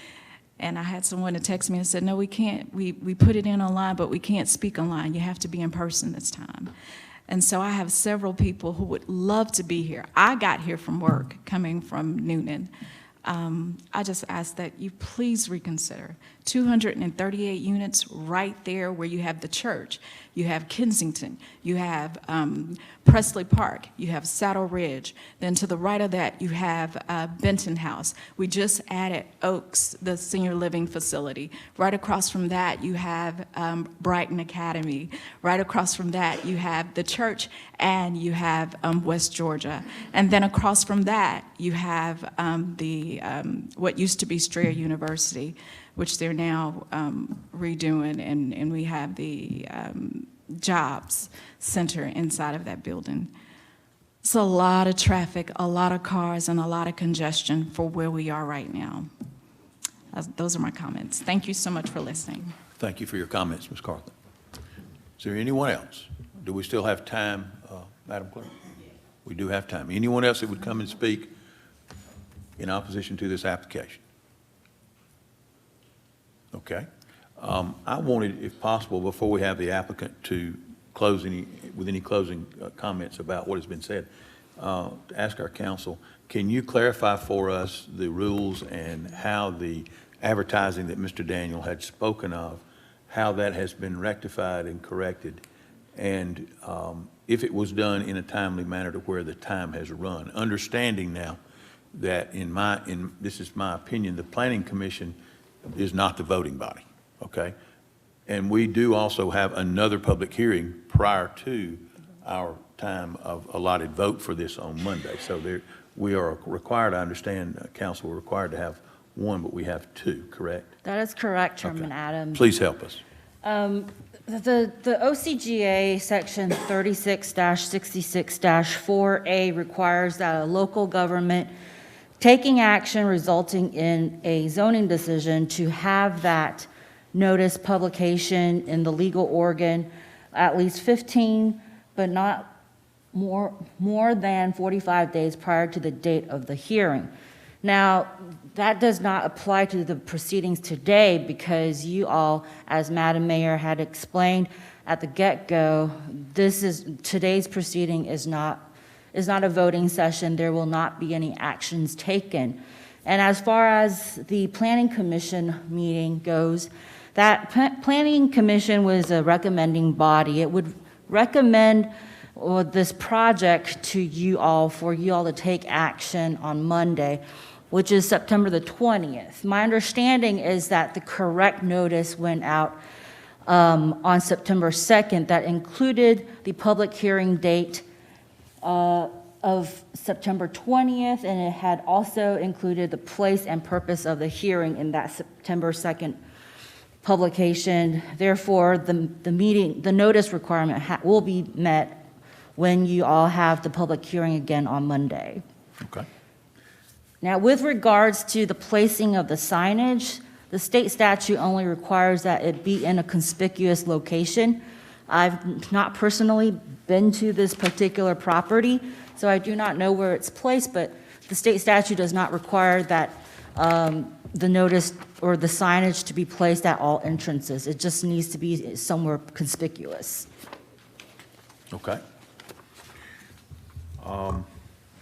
And I had someone to text me and said, no, we can't. We put it in online, but we can't speak online. You have to be in person this time. And so I have several people who would love to be here. I got here from work, coming from Noonan. I just ask that you please reconsider. 238 units right there where you have the church, you have Kensington, you have Presley Park, you have Saddle Ridge. Then to the right of that, you have Benton House. We just added Oaks, the senior living facility. Right across from that, you have Brighton Academy. Right across from that, you have the church, and you have West Georgia. And then across from that, you have what used to be Strayer University, which they're now redoing, and we have the jobs center inside of that building. It's a lot of traffic, a lot of cars, and a lot of congestion for where we are right now. Those are my comments. Thank you so much for listening. Thank you for your comments, Ms. Carthen. Is there anyone else? Do we still have time, Madam Clerk? We do have time. Anyone else that would come and speak in opposition to this application? Okay. I wanted, if possible, before we have the applicant to close with any closing comments about what has been said, to ask our counsel, can you clarify for us the rules and how the advertising that Mr. Daniel had spoken of, how that has been rectified and corrected, and if it was done in a timely manner to where the time has run. Understanding now that this is my opinion, the Planning Commission is not the voting body, okay? And we do also have another public hearing prior to our time of allotted vote for this on Monday. So we are required, I understand, council, we're required to have one, but we have two, correct? That is correct, Chairman Adams. Please help us. The OCGA Section 36-66-4A requires that a local government taking action resulting in a zoning decision to have that notice publication in the legal organ at least 15, but not more than 45 days prior to the date of the hearing. Now, that does not apply to the proceedings today because you all, as Madam Mayor had explained at the get-go, today's proceeding is not a voting session. There will not be any actions taken. And as far as the Planning Commission meeting goes, that Planning Commission was a recommending body. It would recommend this project to you all for you all to take action on Monday, which is September the 20th. My understanding is that the correct notice went out on September 2nd that included the public hearing date of September 20th, and it had also included the place and purpose of the hearing in that September 2nd publication. Therefore, the notice requirement will be met when you all have the public hearing again on Monday. Okay. Now, with regards to the placing of the signage, the state statute only requires that it be in a conspicuous location. I've not personally been to this particular property, so I do not know where it's placed, but the state statute does not require that the notice or the signage to be placed at all entrances. It just needs to be somewhere conspicuous. Okay.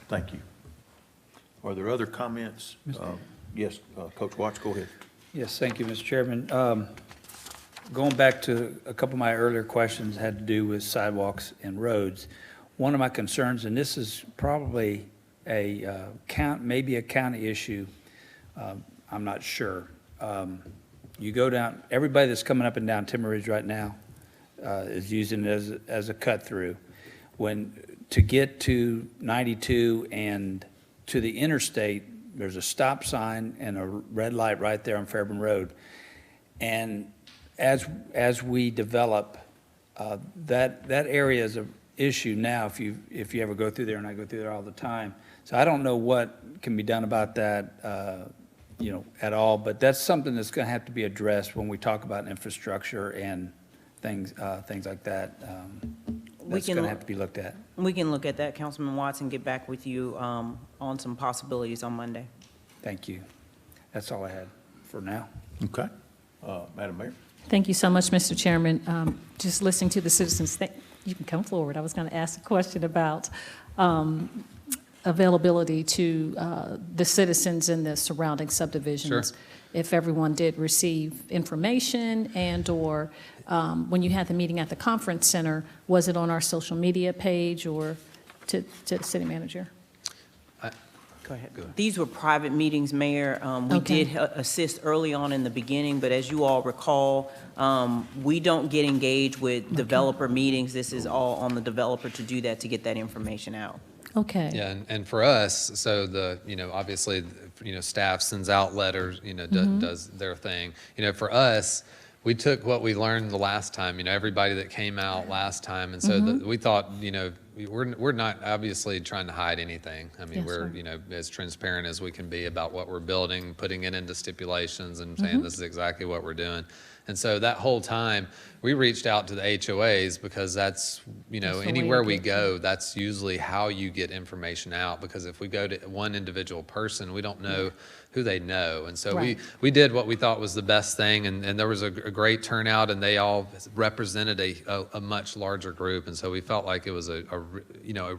Thank you. Are there other comments? Yes, Coach Watts, go ahead. Yes, thank you, Mr. Chairman. Going back to a couple of my earlier questions had to do with sidewalks and roads. One of my concerns, and this is probably maybe a county issue, I'm not sure. You go down, everybody that's coming up and down Timber Ridge right now is using it as a cut through. To get to 92 and to the interstate, there's a stop sign and a red light right there on Fairburn Road. And as we develop, that area is an issue now if you ever go through there, and I go through there all the time. So I don't know what can be done about that, at all, but that's something that's going to have to be addressed when we talk about infrastructure and things like that. That's going to have to be looked at. We can look at that, Councilman Watts, and get back with you on some possibilities on Monday. Thank you. That's all I had for now. Okay. Madam Mayor? Thank you so much, Mr. Chairman. Just listening to the citizens, you can come forward. I was going to ask a question about availability to the citizens in the surrounding subdivisions. Sure. If everyone did receive information and/or when you had the meeting at the conference center, was it on our social media page or to the city manager? Go ahead. These were private meetings, Mayor. We did assist early on in the beginning, but as you all recall, we don't get engaged with developer meetings. This is all on the developer to do that, to get that information out. Okay. Yeah, and for us, so obviously, staff sends out letters, does their thing. For us, we took what we learned the last time, everybody that came out last time, and so we thought, we're not obviously trying to hide anything. I mean, Yes, we're, sir. as transparent as we can be about what we're building, putting it into stipulations and saying this is exactly what we're doing. And so that whole time, we reached out to the HOAs because that's, anywhere we go, that's usually how you get information out. Because if we go to one individual person, we don't know who they know. And so Right. we did what we thought was the best thing, and there was a great turnout, and they all represented a much larger group. And so we felt like it was a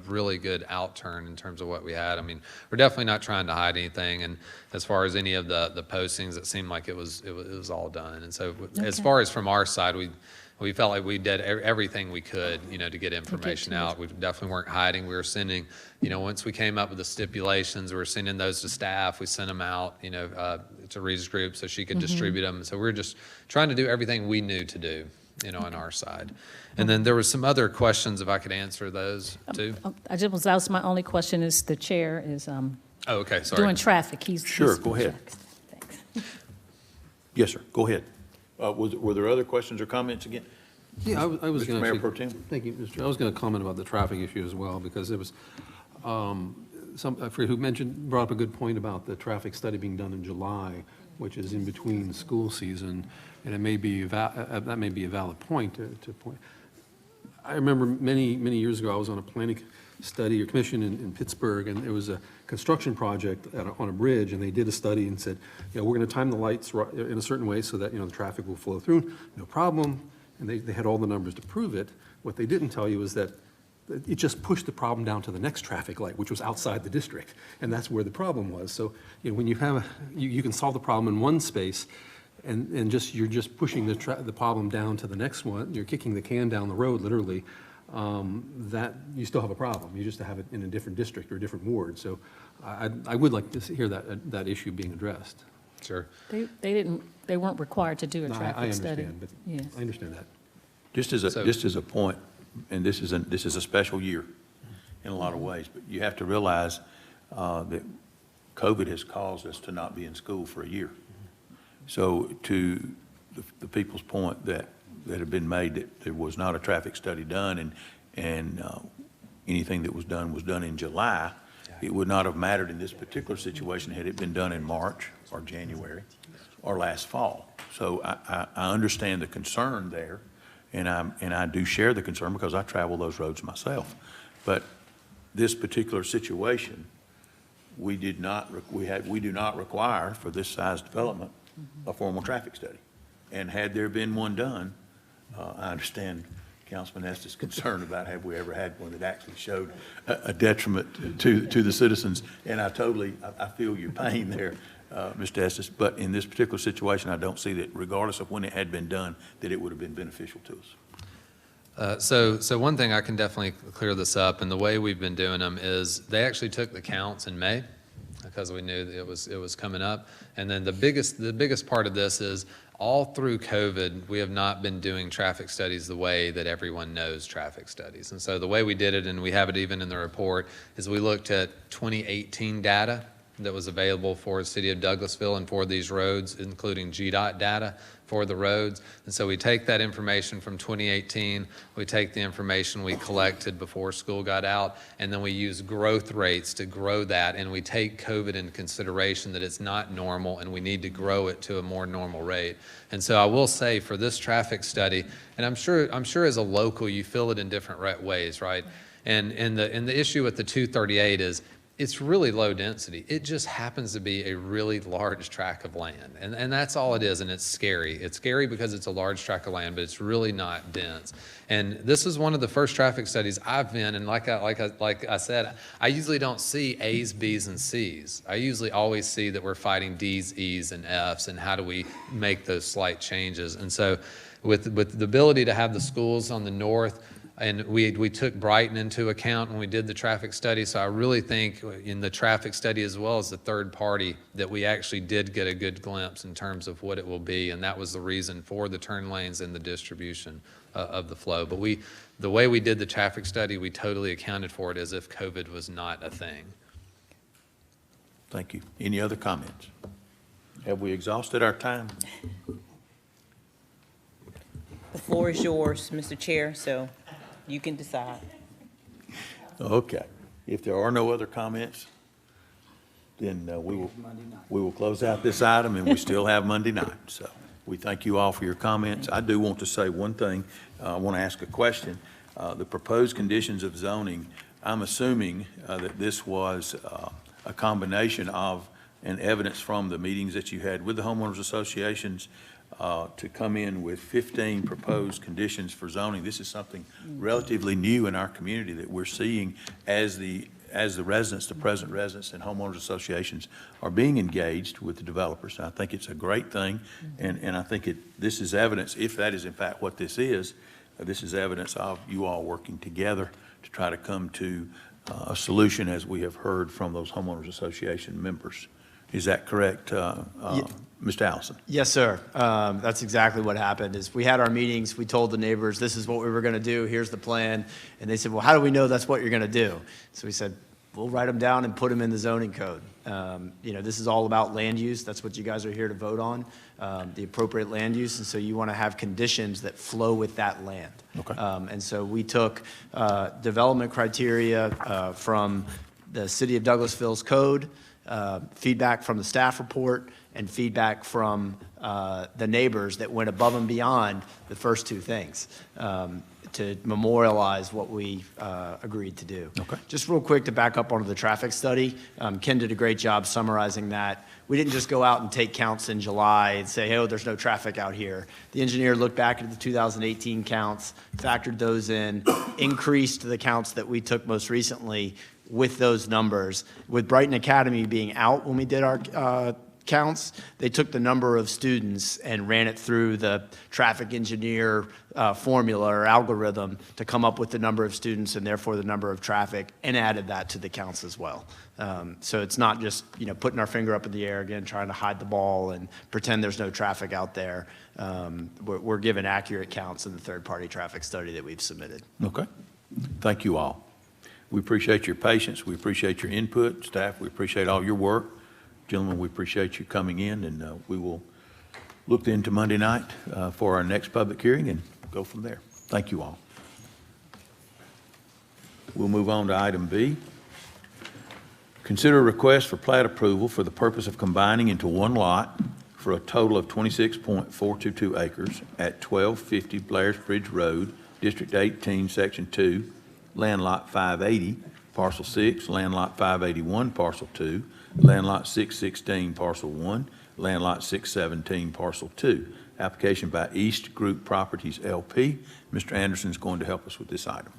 really good outturn in terms of what we had. I mean, we're definitely not trying to hide anything. And as far as any of the postings, it seemed like it was all done. And so as far as from our side, We felt like we did everything we could, to get information out. We definitely weren't hiding. We were sending, once we came up with the stipulations, we were sending those to staff. We sent them out, to Rita's group so she could distribute them. So we were just trying to do everything we knew to do, on our side. And then there were some other questions, if I could answer those too. That was my only question is the chair is Oh, okay, sorry. doing traffic. Sure, go ahead. Thanks. Yes, sir, go ahead. Were there other questions or comments again? Yeah, I was Mr. going to. Mayor Pro Tem? Thank you, Mr. Chair. I was going to comment about the traffic issue as well, because it was, I forget who brought up a good point about the traffic study being done in July, which is in between school season, and it may be, that may be a valid point to point. I remember many years ago, I was on a planning study or commission in Pittsburgh, and there was a construction project on a bridge, and they did a study and said, we're going to time the lights in a certain way so that, the traffic will flow through, no problem. And they had all the numbers to prove it. What they didn't tell you is that it just pushed the problem down to the next traffic light, which was outside the district. And that's where the problem was. So, when you have, you can solve the problem in one space, and you're just pushing the problem down to the next one. You're kicking the can down the road, literally. That you still have a problem. You just have it in a different district or a different ward. So I would like to hear that issue being addressed. Sure. They weren't required to do a No, traffic study. I understand, but Yes. I understand that. Just as a point, and this is a special year in a lot of ways, but you have to realize that COVID has caused us to not be in school for a year. So to the people's point that have been made that there was not a traffic study done and anything that was done in July, it would not have mattered in this particular situation had it been done in March or January or last fall. So I understand the concern there, and I do share the concern because I travel those roads myself. But this particular situation, we do not require for this size development a formal traffic study. And had there been one done, I understand Councilman Estes' concern about have we ever had one that actually showed a detriment to the citizens. And I feel your pain there, Mr. Estes. But in this particular situation, I don't see that regardless of when it had been done, that it would have been beneficial to us. So one thing I can definitely clear this up, and the way we've been doing them is they actually took the counts in May because we knew that it was coming up. And then the biggest part of this is all through COVID, we have not been doing traffic studies the way that everyone knows traffic studies. And so the way we did it, and we have it even in the report, is we looked at 2018 data that was available for the city of Douglasville and for these roads, including GDOT data for the roads. And so we take that information from 2018, we take the information we collected before school got out, and then we use growth rates to grow that, and we take COVID into consideration that it's not normal and we need to grow it to a more normal rate. And so I will say for this traffic study, and I'm sure as a local you feel it in different ways, right? And the issue with the 238 is it's really low density. It just happens to be a really large tract of land. And that's all it is, and it's scary. It's scary because it's a large tract of land, but it's really not dense. And this is one of the first traffic studies I've been, and like I said, I usually don't see A's, B's, and C's. I usually always see that we're fighting D's, E's, and F's, and how do we make those slight changes. And so with the ability to have the schools on the north, and we took Brighton into account when we did the traffic study. So I really think in the traffic study as well as the third party that we actually did get a good glimpse in terms of what it will be. And that was the reason for the turn lanes and the distribution of the flow. But the way we did the traffic study, we totally accounted for it as if COVID was not a thing. Thank you. Any other comments? Have we exhausted our time? The floor is yours, Mr. Chair, so you can decide. Okay. If there are no other comments, then we will close out this item, and we still have Monday night. So we thank you all for your comments. I do want to say one thing. I want to ask a question. The proposed conditions of zoning, I'm assuming that this was a combination of and evidence from the meetings that you had with the homeowners associations to come in with 15 proposed conditions for zoning. This is something relatively new in our community that we're seeing as the as the residents, the present residents and homeowners associations are being engaged with the developers. I think it's a great thing, and I think this is evidence, if that is in fact what this is evidence of you all working together to try to come to a solution, as we have heard from those homeowners association members. Is that correct, Mr. Allison? Yes, sir. That's exactly what happened. Is we had our meetings, we told the neighbors, this is what we were going to do, here's the plan. And they said, well, how do we know that's what you're going to do? So we said, we'll write them down and put them in the zoning code. This is all about land use. That's what you guys are here to vote on, the appropriate land use. And so you want to have conditions that flow with that land. Okay. And so we took development criteria from the City of Douglasville's code, feedback from the staff report, and feedback from the neighbors that went above and beyond the first two things to memorialize what we agreed to do. Okay. Just real quick to back up onto the traffic study, Ken did a great job summarizing that. We didn't just go out and take counts in July and say, hey, there's no traffic out here. The engineer looked back at the 2018 counts, factored those in, increased the counts that we took most recently with those numbers. With Brighton Academy being out when we did our counts, they took the number of students and ran it through the traffic engineer formula or algorithm to come up with the number of students and therefore the number of traffic, and added that to the counts as well. So it's not just putting our finger up in the air again, trying to hide the ball and pretend there's no traffic out there. We're given accurate counts in the third-party traffic study that we've submitted. Okay. Thank you all. We appreciate your patience. We appreciate your input. Staff, we appreciate all your work. Gentlemen, we appreciate you coming in, and we will look into Monday night for our next public hearing and go from there. Thank you all. We'll move on to item B. Consider a request for plat approval for the purpose of combining into one lot for a total of 26.422 acres at 1250 Blairs Bridge Road, District 18, Section 2, Land Lot 580, Parcel 6, Land Lot 581, Parcel 2, Land Lot 616, Parcel 1, Land Lot 617, Parcel 2. Application by East Group Properties, LP. Mr. Anderson is going to help us with this item.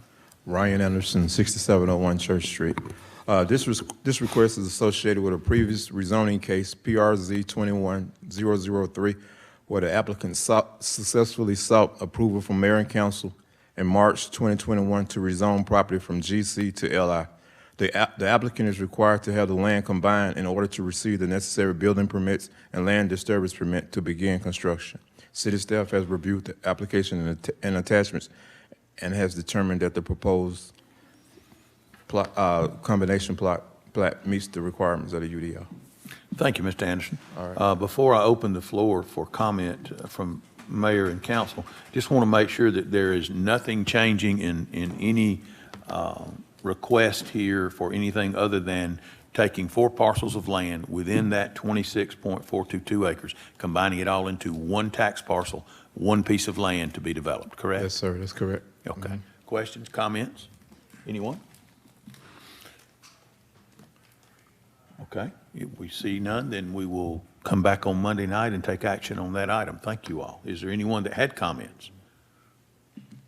Ryan Anderson, 6701 Church Street. This request is associated with a previous rezoning case, PRZ 21003, where the applicant successfully sought approval from Mayor and Council in March 2021 to rezone property from GC to LI. The applicant is required to have the land combined in order to receive the necessary building permits and land disturbance permit to begin construction. City staff has reviewed the application and attachments and has determined that the proposed combination plat meets the requirements of the UDO. Thank you, Mr. Anderson. All right. Before I open the floor for comment from Mayor and Council, just want to make sure that there is nothing changing in any request here for anything other than taking 4 parcels of land within that 26.422 acres, combining it all into one tax parcel, one piece of land to be developed, correct? Yes, sir, that's correct. Okay. Questions, comments? Anyone? Okay. If we see none, then we will come back on Monday night and take action on that item. Thank you all. Is there anyone that had comments?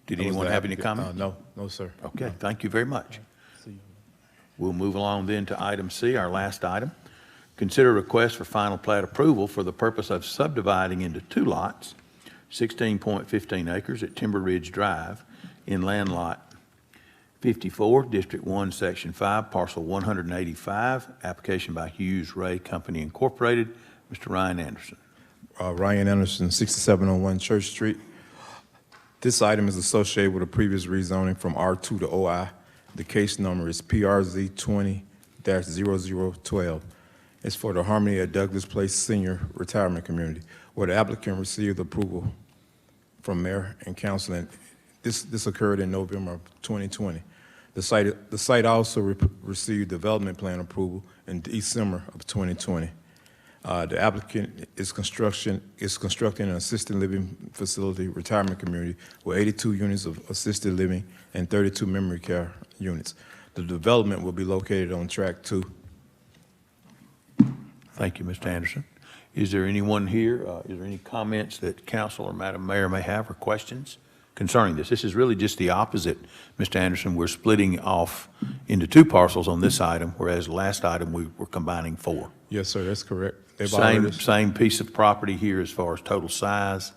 Did anyone have any comments? No, sir. Okay, thank you very much. We'll move along then to item C, our last item. Consider a request for final plat approval for the purpose of subdividing into 2 lots, 16.15 acres at Timber Ridge Drive in Land Lot 54, District 1, Section 5, Parcel 185, application by Hughes Ray Company Incorporated. Mr. Ryan Anderson. Ryan Anderson, 6701 Church Street. This item is associated with a previous rezoning from R2 to OI. The case number is PRZ 20-0012. It's for the Harmony at Douglas Place Senior Retirement Community, where the applicant received approval from Mayor and Council, and this occurred in November of 2020. The site also received development plan approval in December of 2020. The applicant is constructing an assisted living facility retirement community with 82 units of assisted living and 32 memory care units. The development will be located on Track 2. Thank you, Mr. Anderson. Is there anyone here? Is there any comments that council or Madam Mayor may have, or questions concerning this. This is really just the opposite, Mr. Anderson. We're splitting off into 2 parcels on this item, whereas the last item we were combining 4. Yes, sir, that's correct. Same piece of property here as far as total size.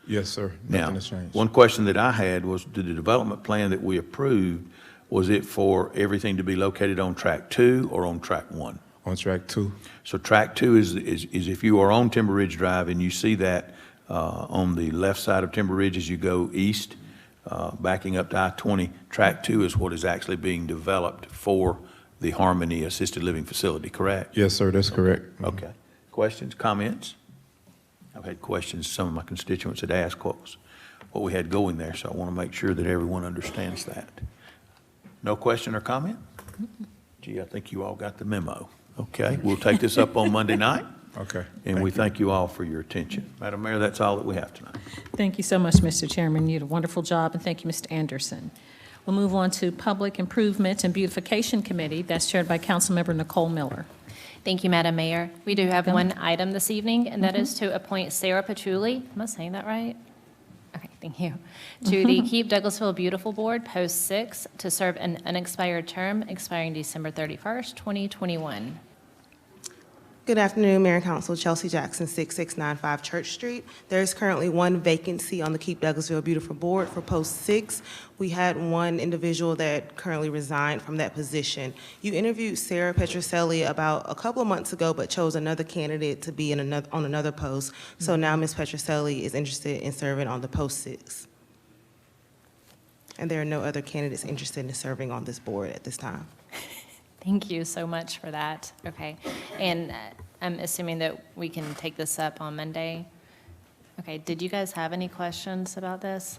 Yes, sir. Now, Nothing has changed. one question that I had was, did the development plan that we approved, was it for everything to be located on track 2 or on track 1? On track 2. So track 2 is if you are on Timber Ridge Drive and you see that on the left side of Timber Ridge as you go east, backing up to I-20, track 2 is what is actually being developed for the Harmony Assisted Living Facility, correct? Yes, sir, that's correct. Okay. Questions, comments? I've had questions, some of my constituents had asked what we had going there, so I want to make sure that everyone understands that. No question or comment? Gee, I think you all got the memo. Okay, we'll take this up on Monday night. Okay. And we thank you all for your attention. Madam Mayor, that's all that we have tonight. Thank you so much, Mr. Chairman. You did a wonderful job, and thank you, Mr. Anderson. We'll move on to Public Improvement and Beautification Committee. That's chaired by Councilmember Nicole Miller. Thank you, Madam Mayor. We do have one item this evening, and that is to appoint Sarah Patchouli, am I saying that right? Okay, thank you, to the Keep Douglasville Beautiful Board, Post 6, to serve an unexpired term expiring December 31st, 2021. Good afternoon, Mayor and Council. Chelsea Jackson, 6695 Church Street. There is currently one vacancy on the Keep Douglasville Beautiful Board for Post 6. We had one individual that currently resigned from that position. You interviewed Sarah Petroselli about a couple of months ago, but chose another candidate to be on another post. So now Ms. Petroselli is interested in serving on the Post 6. And there are no other candidates interested in serving on this board at this time. Thank you so much for that. Okay, and I'm assuming that we can take this up on Monday. Okay, did you guys have any questions about this?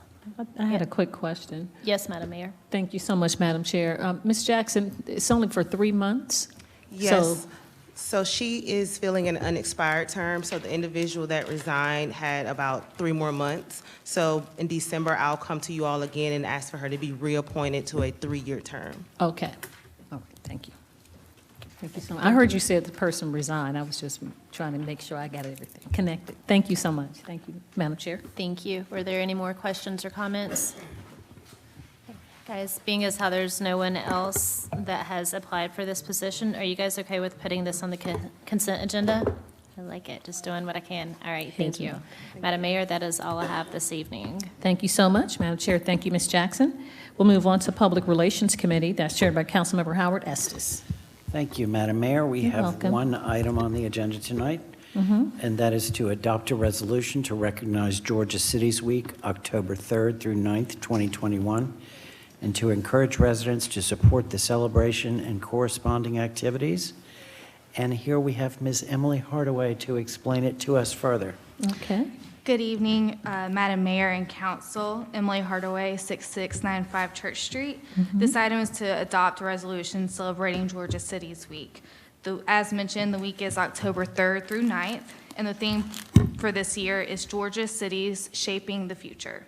I had a quick question. Yes, Madam Mayor. Thank you so much, Madam Chair. Ms. Jackson, it's only for 3 months? Yes. So she is filling an unexpired term, so the individual that resigned had about 3 more months. So in December, I'll come to you all again and ask for her to be reappointed to a 3-year term. Okay. All right, thank you. Thank you so much. I heard you said the person resigned. I was just trying to make sure I got everything connected. Thank you so much. Thank you, Madam Chair. Thank you. Were there any more questions or comments? Guys, being as how there's no one else that has applied for this position, are you guys okay with putting this on the consent agenda? I like it, just doing what I can. All right, thank you. Madam Mayor, that is all I have this evening. Thank you so much, Madam Chair. Thank you, Ms. Jackson. We'll move on to Public Relations Committee. That's chaired by Councilmember Howard Estes. Thank you, Madam Mayor. We You're have welcome. one item on the agenda tonight, and that is to adopt a resolution to recognize Georgia Cities Week, October 3rd through 9th, 2021, and to encourage residents to support the celebration and corresponding activities. And here we have Ms. Emily Hardaway to explain it to us further. Okay. Good evening, Madam Mayor and Council. Emily Hardaway, 6695 Church Street. This item is to adopt a resolution celebrating Georgia Cities Week. As mentioned, the week is October 3rd through 9th, and the theme for this year is Georgia Cities Shaping the Future.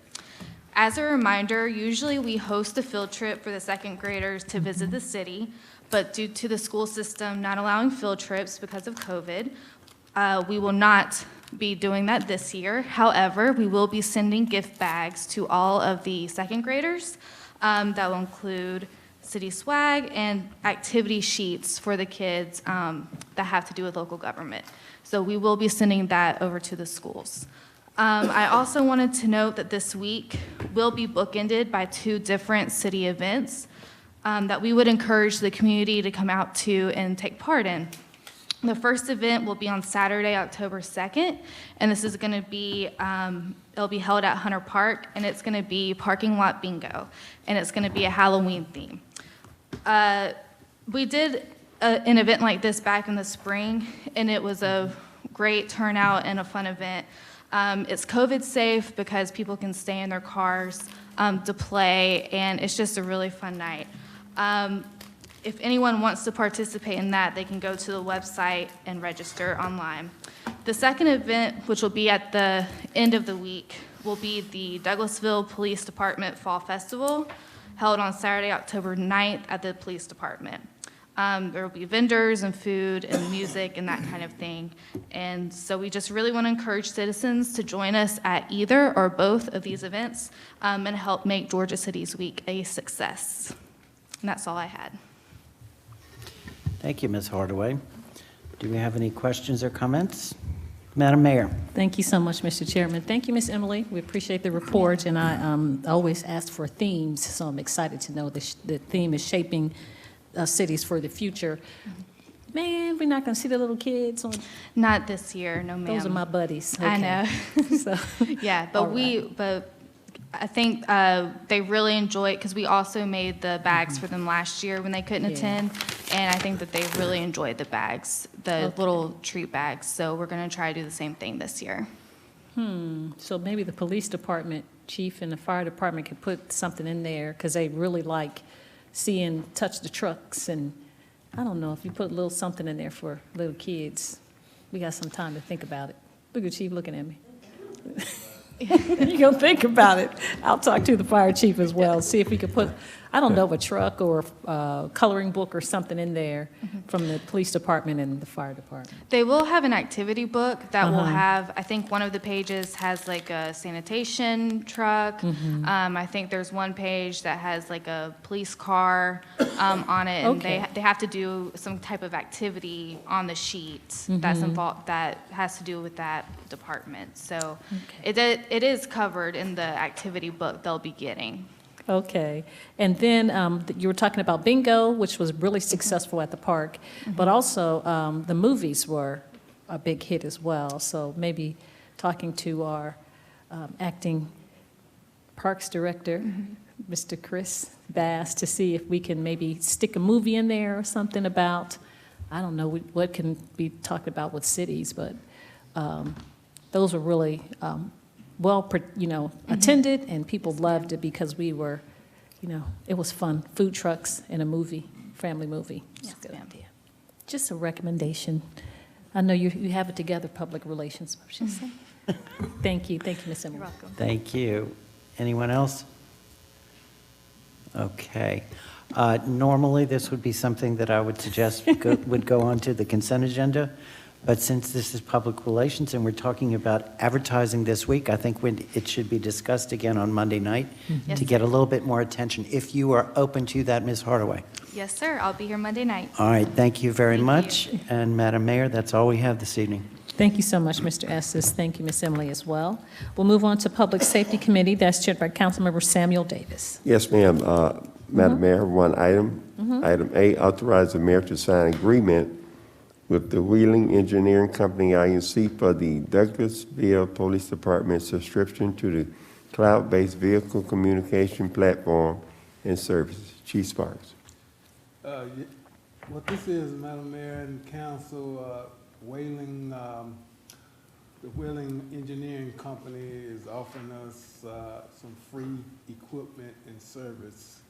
As a reminder, usually we host a field trip for the second graders to visit the city, but due to the school system not allowing field trips because of COVID, we will not be doing that this year. However, we will be sending gift bags to all of the second graders that will include city swag and activity sheets for the kids that have to do with local government. So we will be sending that over to the schools. I also wanted to note that this week will be bookended by 2 different city events that we would encourage the community to come out to and take part in. The first event will be on Saturday, October 2nd, and this is going to be, it'll be held at Hunter Park, and it's going to be parking lot bingo, and it's going to be a Halloween theme. We did an event like this back in the spring, and it was a great turnout and a fun event. It's COVID safe because people can stay in their cars to play, and it's just a really fun night. If anyone wants to participate in that, they can go to the website and register online. The second event, which will be at the end of the week, will be the Douglasville Police Department Fall Festival, held on Saturday, October 9th at the police department. There will be vendors and food and music and that kind of thing. And so we just really want to encourage citizens to join us at either or both of these events and help make Georgia Cities Week a success. And that's all I had. Thank you, Ms. Hardaway. Do we have any questions or comments? Madam Mayor. Thank you so much, Mr. Chairman. Thank you, Ms. Emily. We appreciate the report, and I always ask for themes, so I'm excited to know the theme is shaping cities for the future. Man, we're not going to see the little kids on. Not this year, no, ma'am. Those are my buddies. I Okay. know. So, Yeah, but but I think they really enjoy it because we also made the bags for them last year when they couldn't attend, and I think that they really enjoyed the bags, the little treat bags. So we're going to try to do the same thing this year. So maybe the police department chief and the fire department could put something in there because they really like seeing, touch the trucks, and I don't know if you put a little something in there for little kids. We got some time to think about it. Look at Chief looking at me. You're going to think about it. I'll talk to the fire chief as well, see if we could put, I don't know, a truck or a coloring book or something in there from the police department and the fire department. They will have an activity book that will have, I think one of the pages has like a sanitation truck. I think there's one page that has like a police car on it. And they have to do some type of activity on the sheet that's involved, that has to do with that department. So it is covered in the activity book they'll be getting. Okay. And then you were talking about bingo, which was really successful at the park, but also the movies were a big hit as well. So maybe talking to our acting parks director, Mr. Chris Bass, to see if we can maybe stick a movie in there or something about, I don't know what can be talked about with cities, but those were really attended, and people loved it because we were, it was fun. Food trucks and a movie, family movie. It's a good idea. Just a recommendation. I know you have it together, public relations. I'm just saying. Thank you, Ms. Emily. You're welcome. Thank you. Anyone else? Okay. Normally, this would be something that I would suggest would go on to the consent agenda. But since this is public relations and we're talking about advertising this week, I think it should be discussed again on Monday night to get a little bit more attention, if you are open to that, Ms. Hardaway. Yes, sir. I'll be here Monday night. All right, thank you very Thank much. you. And Madam Mayor, that's all we have this evening. Thank you so much, Mr. Estes. Thank you, Ms. Emily, as well. We'll move on to Public Safety Committee. That's chaired by Councilmember Samuel Davis. Yes, ma'am. Madam Mayor, one item. Item A, authorize the mayor to sign agreement with the Wheeling Engineering Company, INC, for the Douglasville Police Department subscription to the cloud-based vehicle communication platform and services. Chief Sparks. What this is, Madam Mayor and Council, Wheeling, the Wheeling Engineering Company is offering us some free equipment and service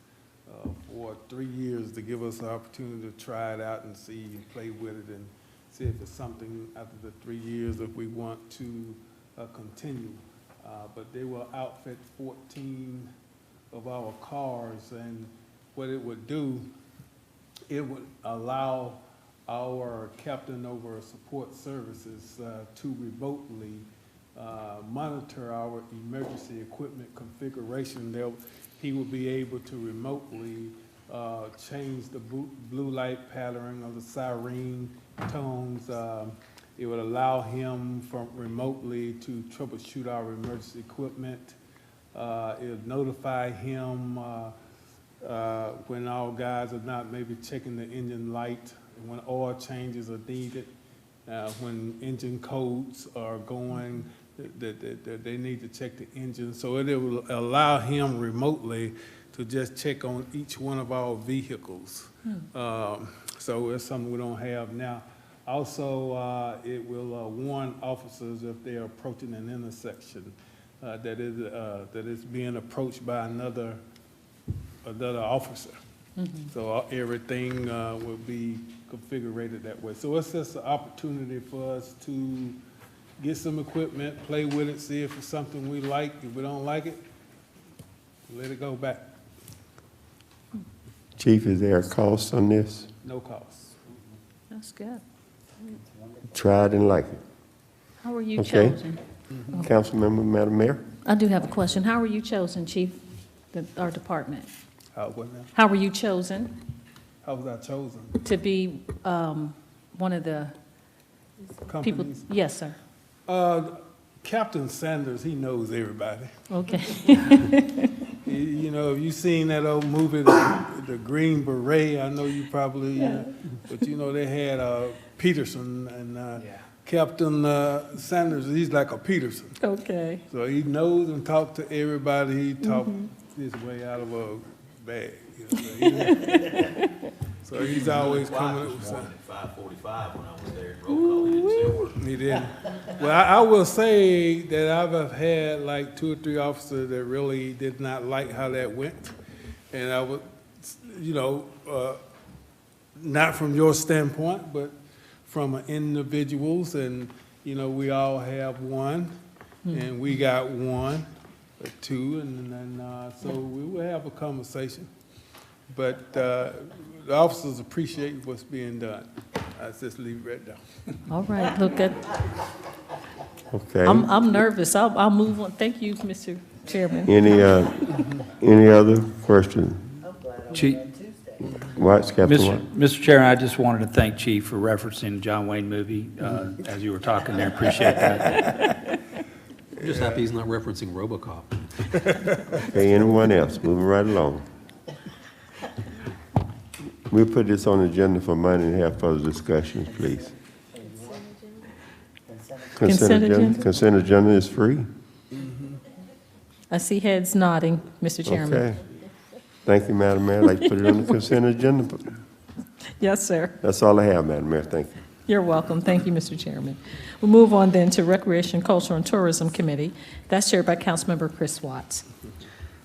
for 3 years to give us the opportunity to try it out and see and play with it and see if it's something after the 3 years if we want to continue. But they will outfit 14 of our cars, and what it would do, it would allow our captain over support services to remotely monitor our emergency equipment configuration. He will be able to remotely change the blue light pattern of the siren tones. It would allow him from remotely to troubleshoot our emergency equipment. It would notify him when our guys are not maybe checking the engine light, when oil changes are needed, when engine codes are going, that they need to check the engine. So it will allow him remotely to just check on each one of our vehicles. So it's something we don't have now. Also, it will warn officers if they are approaching an intersection that is being approached by another officer. So everything will be configured that way. So it's just an opportunity for us to get some equipment, play with it, see if it's something we like. If we don't like it, let it go back. Chief, is there a cost on this? no cost. That's good. Tried and like it. How were you Okay. chosen? Councilmember, Madam Mayor? I do have a question. How were you chosen, Chief, our department? What now? How were you chosen How was I chosen? to be one of the people? Companies? Yes, sir. Captain Sanders, he knows everybody. Okay. You know, if you seen that old movie, the Green Beret, I know you probably, but you know, they had Peterson and Captain Sanders, he's like a Peterson. Okay. So he knows and talks to everybody. He talked his way out of a bag. You know, so he's always coming up with something. 5:45 when I was there in roll call, he didn't say a word. He didn't. Well, I will say that I've had like 2 or 3 officers that really did not like how that went. And I would, you know, not from your standpoint, but from individuals. And, you know, we all have one, and we got 1 or 2, and then so we will have a conversation. But the officers appreciate what's being done. I just leave it right there. All right, look at, Okay. I'm nervous. I'll move on. Thank you, Mr. Chairman. Any other questions? Chief, Watts, Captain Watts? Mr. Chairman, I just wanted to thank Chief for referencing the John Wayne movie as you were talking there. Appreciate that. I'm just happy he's not referencing RoboCop. Okay, anyone else? Moving right along. We'll put this on the agenda for Monday and have further discussions, please. Consent agenda? Consent agenda is free. I see heads nodding, Mr. Chairman. Okay. Thank you, Madam Mayor. I'd like to put it on the consent agenda. Yes, sir. That's all I have, Madam Mayor. Thank you. You're welcome. Thank you, Mr. Chairman. We'll move on then to Recreation, Culture, and Tourism Committee. That's chaired by Councilmember Chris Watts.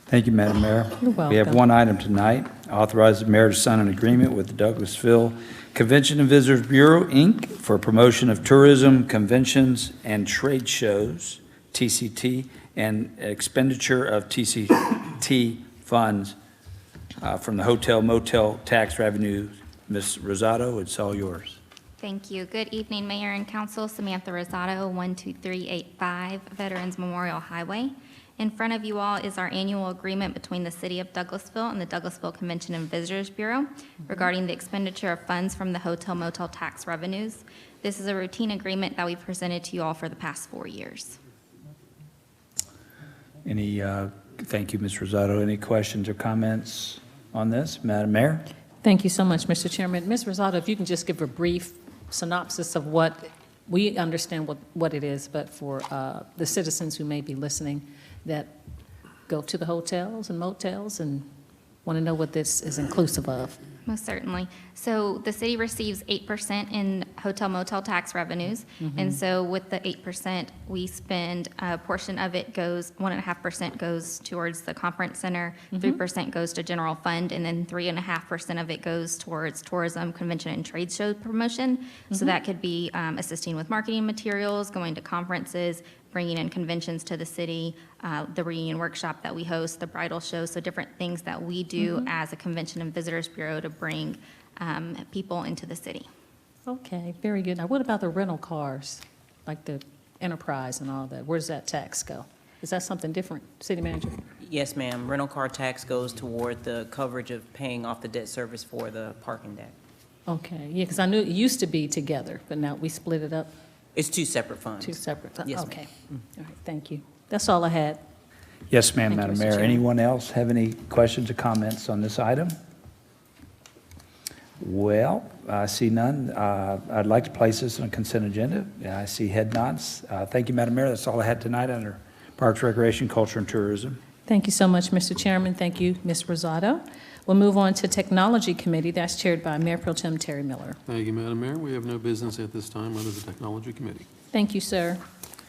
Thank you, Madam Mayor. You're welcome. We have one item tonight, authorize the mayor to sign an agreement with the Douglasville Convention and Visitors Bureau, Inc., for promotion of tourism, conventions, and trade shows, TCT, and expenditure of TCT funds from the hotel motel tax revenue. Ms. Rosado, it's all yours. Thank you. Good evening, Mayor and Council. Samantha Rosado, 12385 Veterans Memorial Highway. In front of you all is our annual agreement between the City of Douglasville and the Douglasville Convention and Visitors Bureau regarding the expenditure of funds from the hotel motel tax revenues. This is a routine agreement that we've presented to you all for the past 4 years. Thank you, Ms. Rosado. Any questions or comments on this? Madam Mayor? Thank you so much, Mr. Chairman. Ms. Rosado, if you can just give a brief synopsis of what, we understand what it is, but for the citizens who may be listening that go to the hotels and motels and want to know what this is inclusive of. Most certainly. So the city receives 8% in hotel motel tax revenues. And so with the 8%, we spend a portion of it goes, 1.5% goes towards the conference center, 3% goes to general fund, and then 3.5% of it goes towards tourism, convention, and trade show promotion. So that could be assisting with marketing materials, going to conferences, bringing in conventions to the city, the reunion workshop that we host, the bridal show, so different things that we do as a Convention and Visitors Bureau to bring people into the city. Okay, very good. Now, what about the rental cars, like the Enterprise and all that? Where does that tax go? Is that something different, City Manager? Yes, ma'am. Rental car tax goes toward the coverage of paying off the debt service for the parking deck. Okay, yeah, because I knew it used to be together, but now we split it up. It's two separate funds. Two separate funds. Yes, ma'am. Okay. All right, thank you. That's all I had. Yes, ma'am, Thank you, Madam Mr. Mayor. Chairman. Anyone else have any questions or comments on this item? Well, I see none. I'd like to place this on a consent agenda. I see head nods. Thank you, Madam Mayor. That's all I had tonight under Parks, Recreation, Culture, and Tourism. Thank you so much, Mr. Chairman. Thank you, Ms. Rosado. We'll move on to Technology Committee. That's chaired by Mayor Pro Tem Terry Miller. Thank you, Madam Mayor. We have no business at this time under the Technology Committee. Thank you, sir.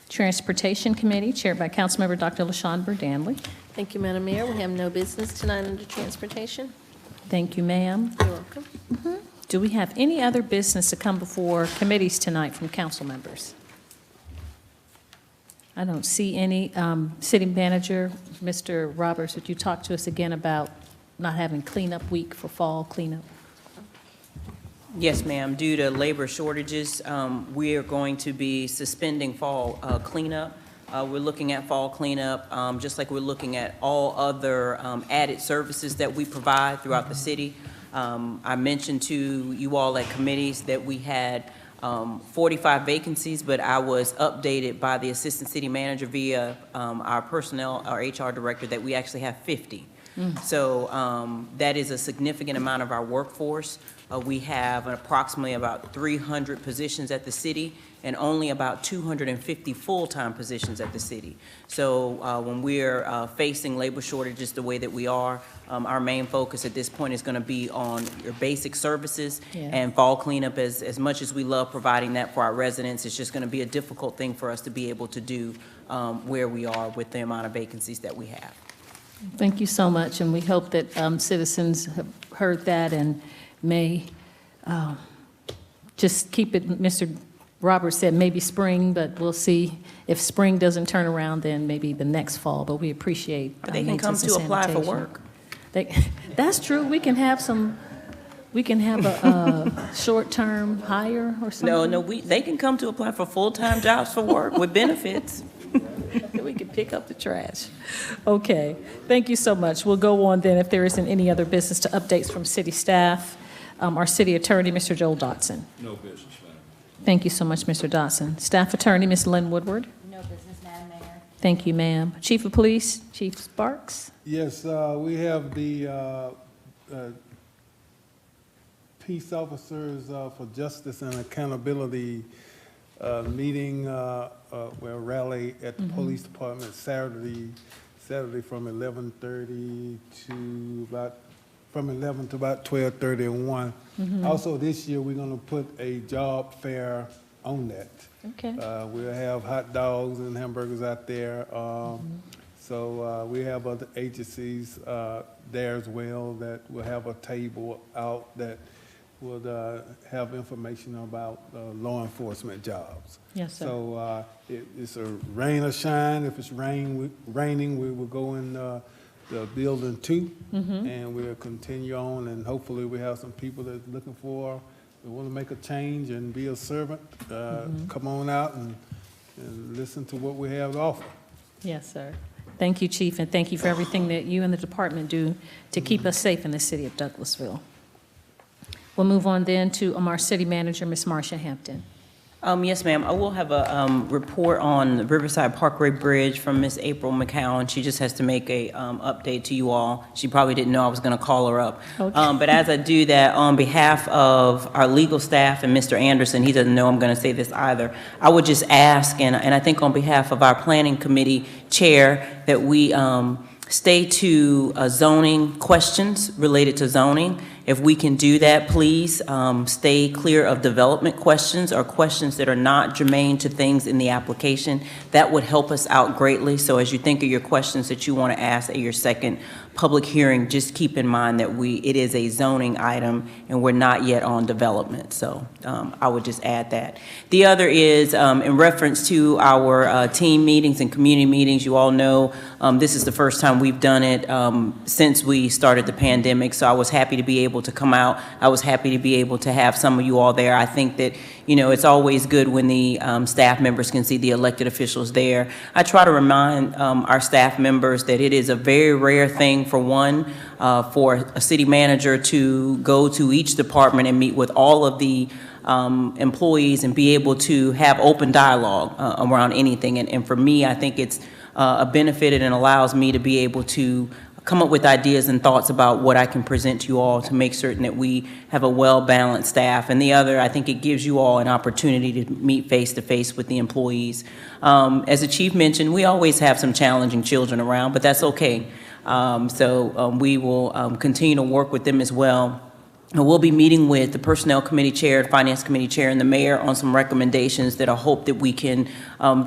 Transportation Committee, chaired by Councilmember Dr. LaShun Danley. Thank you, Madam Mayor. We have no business tonight under Transportation. Thank you, ma'am. You're welcome. Do we have any other business to come before committees tonight from council members? I don't see any. City Manager, Mr. Roberts, would you talk to us again about not having cleanup week for fall cleanup? Yes, ma'am. Due to labor shortages, we are going to be suspending fall cleanup. We're looking at fall cleanup, just like we're looking at all other added services that we provide throughout the city. I mentioned to you all at committees that we had 45 vacancies, but I was updated by the assistant city manager via our personnel, our HR director, that we actually have 50. So that is a significant amount of our workforce. We have approximately about 300 positions at the city and only about 250 full-time positions at the city. So when we're facing labor shortages the way that we are, our main focus at this point is going to be on your basic services and fall cleanup. As much as we love providing that for our residents, it's just going to be a difficult thing for us to be able to do where we are with the amount of vacancies that we have. Thank you so much, and we hope that citizens have heard that and may just keep it. Mr. Roberts said maybe spring, but we'll see. If spring doesn't turn around, then maybe the next fall, but we appreciate they can come to apply for work. That's true. We can have a short-term hire or something. No, they can come to apply for full-time jobs for work with benefits. We can pick up the trash. Okay, thank you so much. We'll go on then, if there isn't any other business, to updates from city staff. Our city attorney, Mr. Joel Dotson. No business, Madam. Thank you so much, Mr. Dotson. Staff attorney, Ms. Lynn Woodward. No business, Madam Mayor. Thank you, ma'am. Chief of Police, Chief Sparks. Yes, we have the Peace Officers for Justice and Accountability meeting, rally at the police department Saturday from 11:30 to about 12:30 and 1. Also this year, we're going to put a job fair on that. Okay. We'll have hot dogs and hamburgers out there. So we have other agencies there as well that will have a table out that would have information about law enforcement jobs. Yes, sir. So it's a rain or shine. If it's raining, we will go in the building 2, and we'll continue on, and hopefully we have some people that are looking for, they want to make a change and be a servant. Come on out and listen to what we have to offer. Yes, sir. Thank you, Chief, and thank you for everything that you and the department do to keep us safe in the city of Douglasville. We'll move on then to our city manager, Ms. Marcia Hampton. Yes, ma'am. I will have a report on the Riverside Parkway Bridge from Ms. April McCowan. She just has to make a update to you all. She probably didn't know I was going to call her up. Okay. But as I do that, on behalf of our legal staff and Mr. Anderson, he doesn't know I'm going to say this either, I would just ask, and I think on behalf of our planning committee chair, that we stay to zoning questions related to zoning. If we can do that, please stay clear of development questions or questions that are not germane to things in the application. That would help us out greatly. So as you think of your questions that you want to ask at your second public hearing, just keep in mind that it is a zoning item and we're not yet on development. So I would just add that. The other is in reference to our team meetings and community meetings. You all know this is the first time we've done it since we started the pandemic. So I was happy to be able to come out. I was happy to be able to have some of you all there. I think that, you know, it's always good when the staff members can see the elected officials there. I try to remind our staff members that it is a very rare thing for a city manager to go to each department and meet with all of the employees and be able to have open dialogue around anything. And for me, I think it's a benefit and allows me to be able to come up with ideas and thoughts about what I can present to you all to make certain that we have a well-balanced staff. And the other, I think it gives you all an opportunity to meet face-to-face with the employees. As the chief mentioned, we always have some challenging children around, but that's okay. We will continue to work with them as well. And we'll be meeting with the Personnel Committee Chair, Finance Committee Chair, and the Mayor on some recommendations that I hope that we can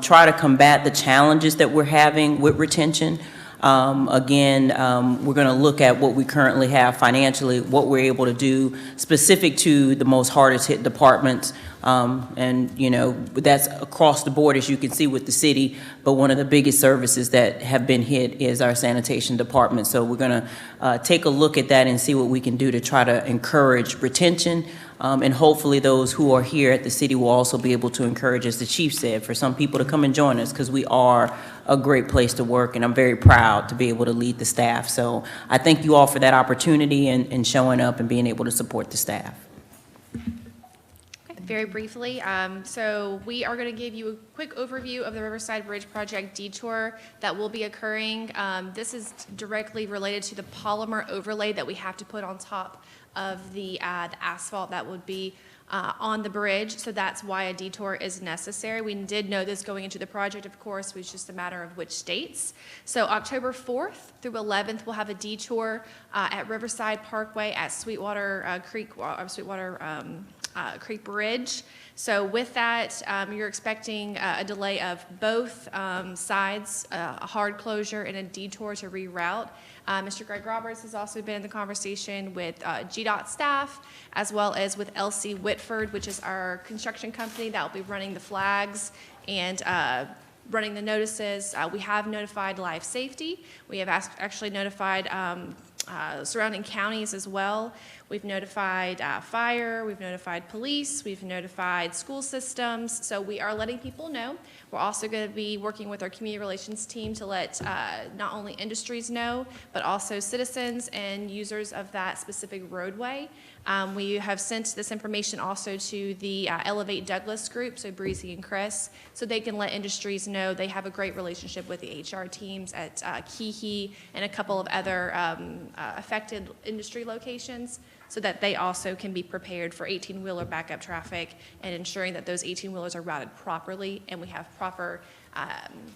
try to combat the challenges that we're having with retention. We're going to look at what we currently have financially, what we're able to do specific to the most hardest hit departments. You know, that's across the board, as you can see with the city, but one of the biggest services that have been hit is our sanitation department. So we're going to take a look at that and see what we can do to try to encourage retention And hopefully those who are here at the city will also be able to encourage, as the chief said, for some people to come and join us, because we are a great place to work, and I'm very proud to be able to lead the staff. So I thank you all for that opportunity and showing up and being able to support the staff. Very briefly, so we are going to give you a quick overview of the Riverside Bridge Project detour that will be occurring. This is directly related to the polymer overlay that we have to put on top of the asphalt that would be on the bridge, so that's why a detour is necessary. We did know this going into the project, of course. It was just a matter of which dates. So October 4th through 11th, we'll have a detour at Riverside Parkway at Sweetwater Creek Bridge. So with that, you're expecting a delay of both sides, a hard closure and a detour to reroute. Mr. Greg Roberts has also been in the conversation with GDOT staff, as well as with LC Whitford, which is our construction company that will be running the flags and running the notices. We have notified life safety. We have actually notified surrounding counties as well. We've notified fire, we've notified police, we've notified school systems, so we are letting people know. We're also going to be working with our community relations team to let not only industries know, but also citizens and users of that specific roadway. We have sent this information also to the Elevate Douglas group, so Breezy and Chris, so they can let industries know. They have a great relationship with the HR teams at Keehee and a couple of other affected industry locations, so that they also can be prepared for 18-wheeler backup traffic and ensuring that those 18-wheelers are routed properly and we have proper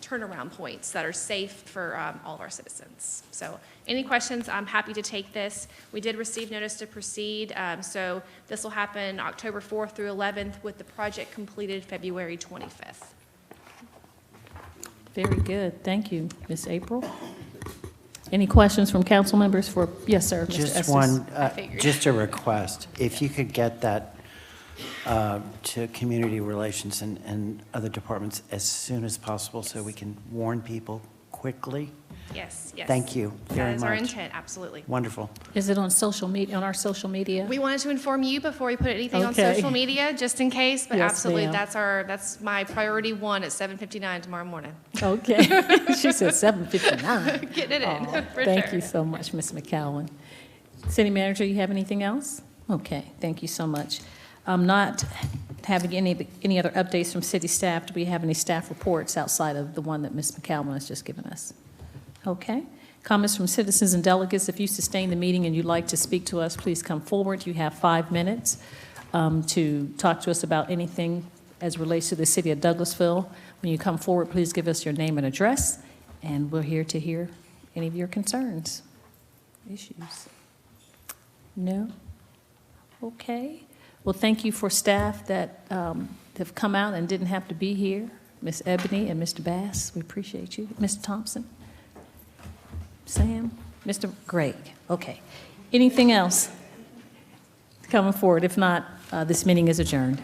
turnaround points that are safe for all of our citizens. So any questions, I'm happy to take this. We did receive notice to proceed, so this will happen October 4th through 11th with the project completed February 25th. Very good. Thank you, Ms. April. Any questions from council members for, yes, sir, Mr. Just Estes? one, just a request. If you could get that to community relations and other departments as soon as possible so we can warn people quickly. Yes, yes. Thank you very much. That is our intent, absolutely. Wonderful. Is it on social media, on our social media? We wanted to inform you before we put anything on Okay. social media, just in case, but Yes, absolutely, ma'am. that's my priority one at 7:59 tomorrow morning. Okay. She said 7:59. Getting it in, Aw, for Thank sure. you so much, Ms. McCowan. City Manager, you have anything else? Okay, thank you so much. Not having any other updates from city staff. Do we have any staff reports outside of the one that Ms. McCowan has just given us? Okay. Comments from citizens and delegates. If you sustain the meeting and you'd like to speak to us, please come forward. You have 5 minutes to talk to us about anything as relates to the city of Douglasville. When you come forward, please give us your name and address, and we're here to hear any of your concerns, issues. No? Okay. Well, thank you for staff that have come out and didn't have to be here. Ms. Ebony and Mr. Bass, we appreciate you. Mr. Thompson? Sam? Mr. Gregg? Okay. Anything else coming forward? If not, this meeting is adjourned.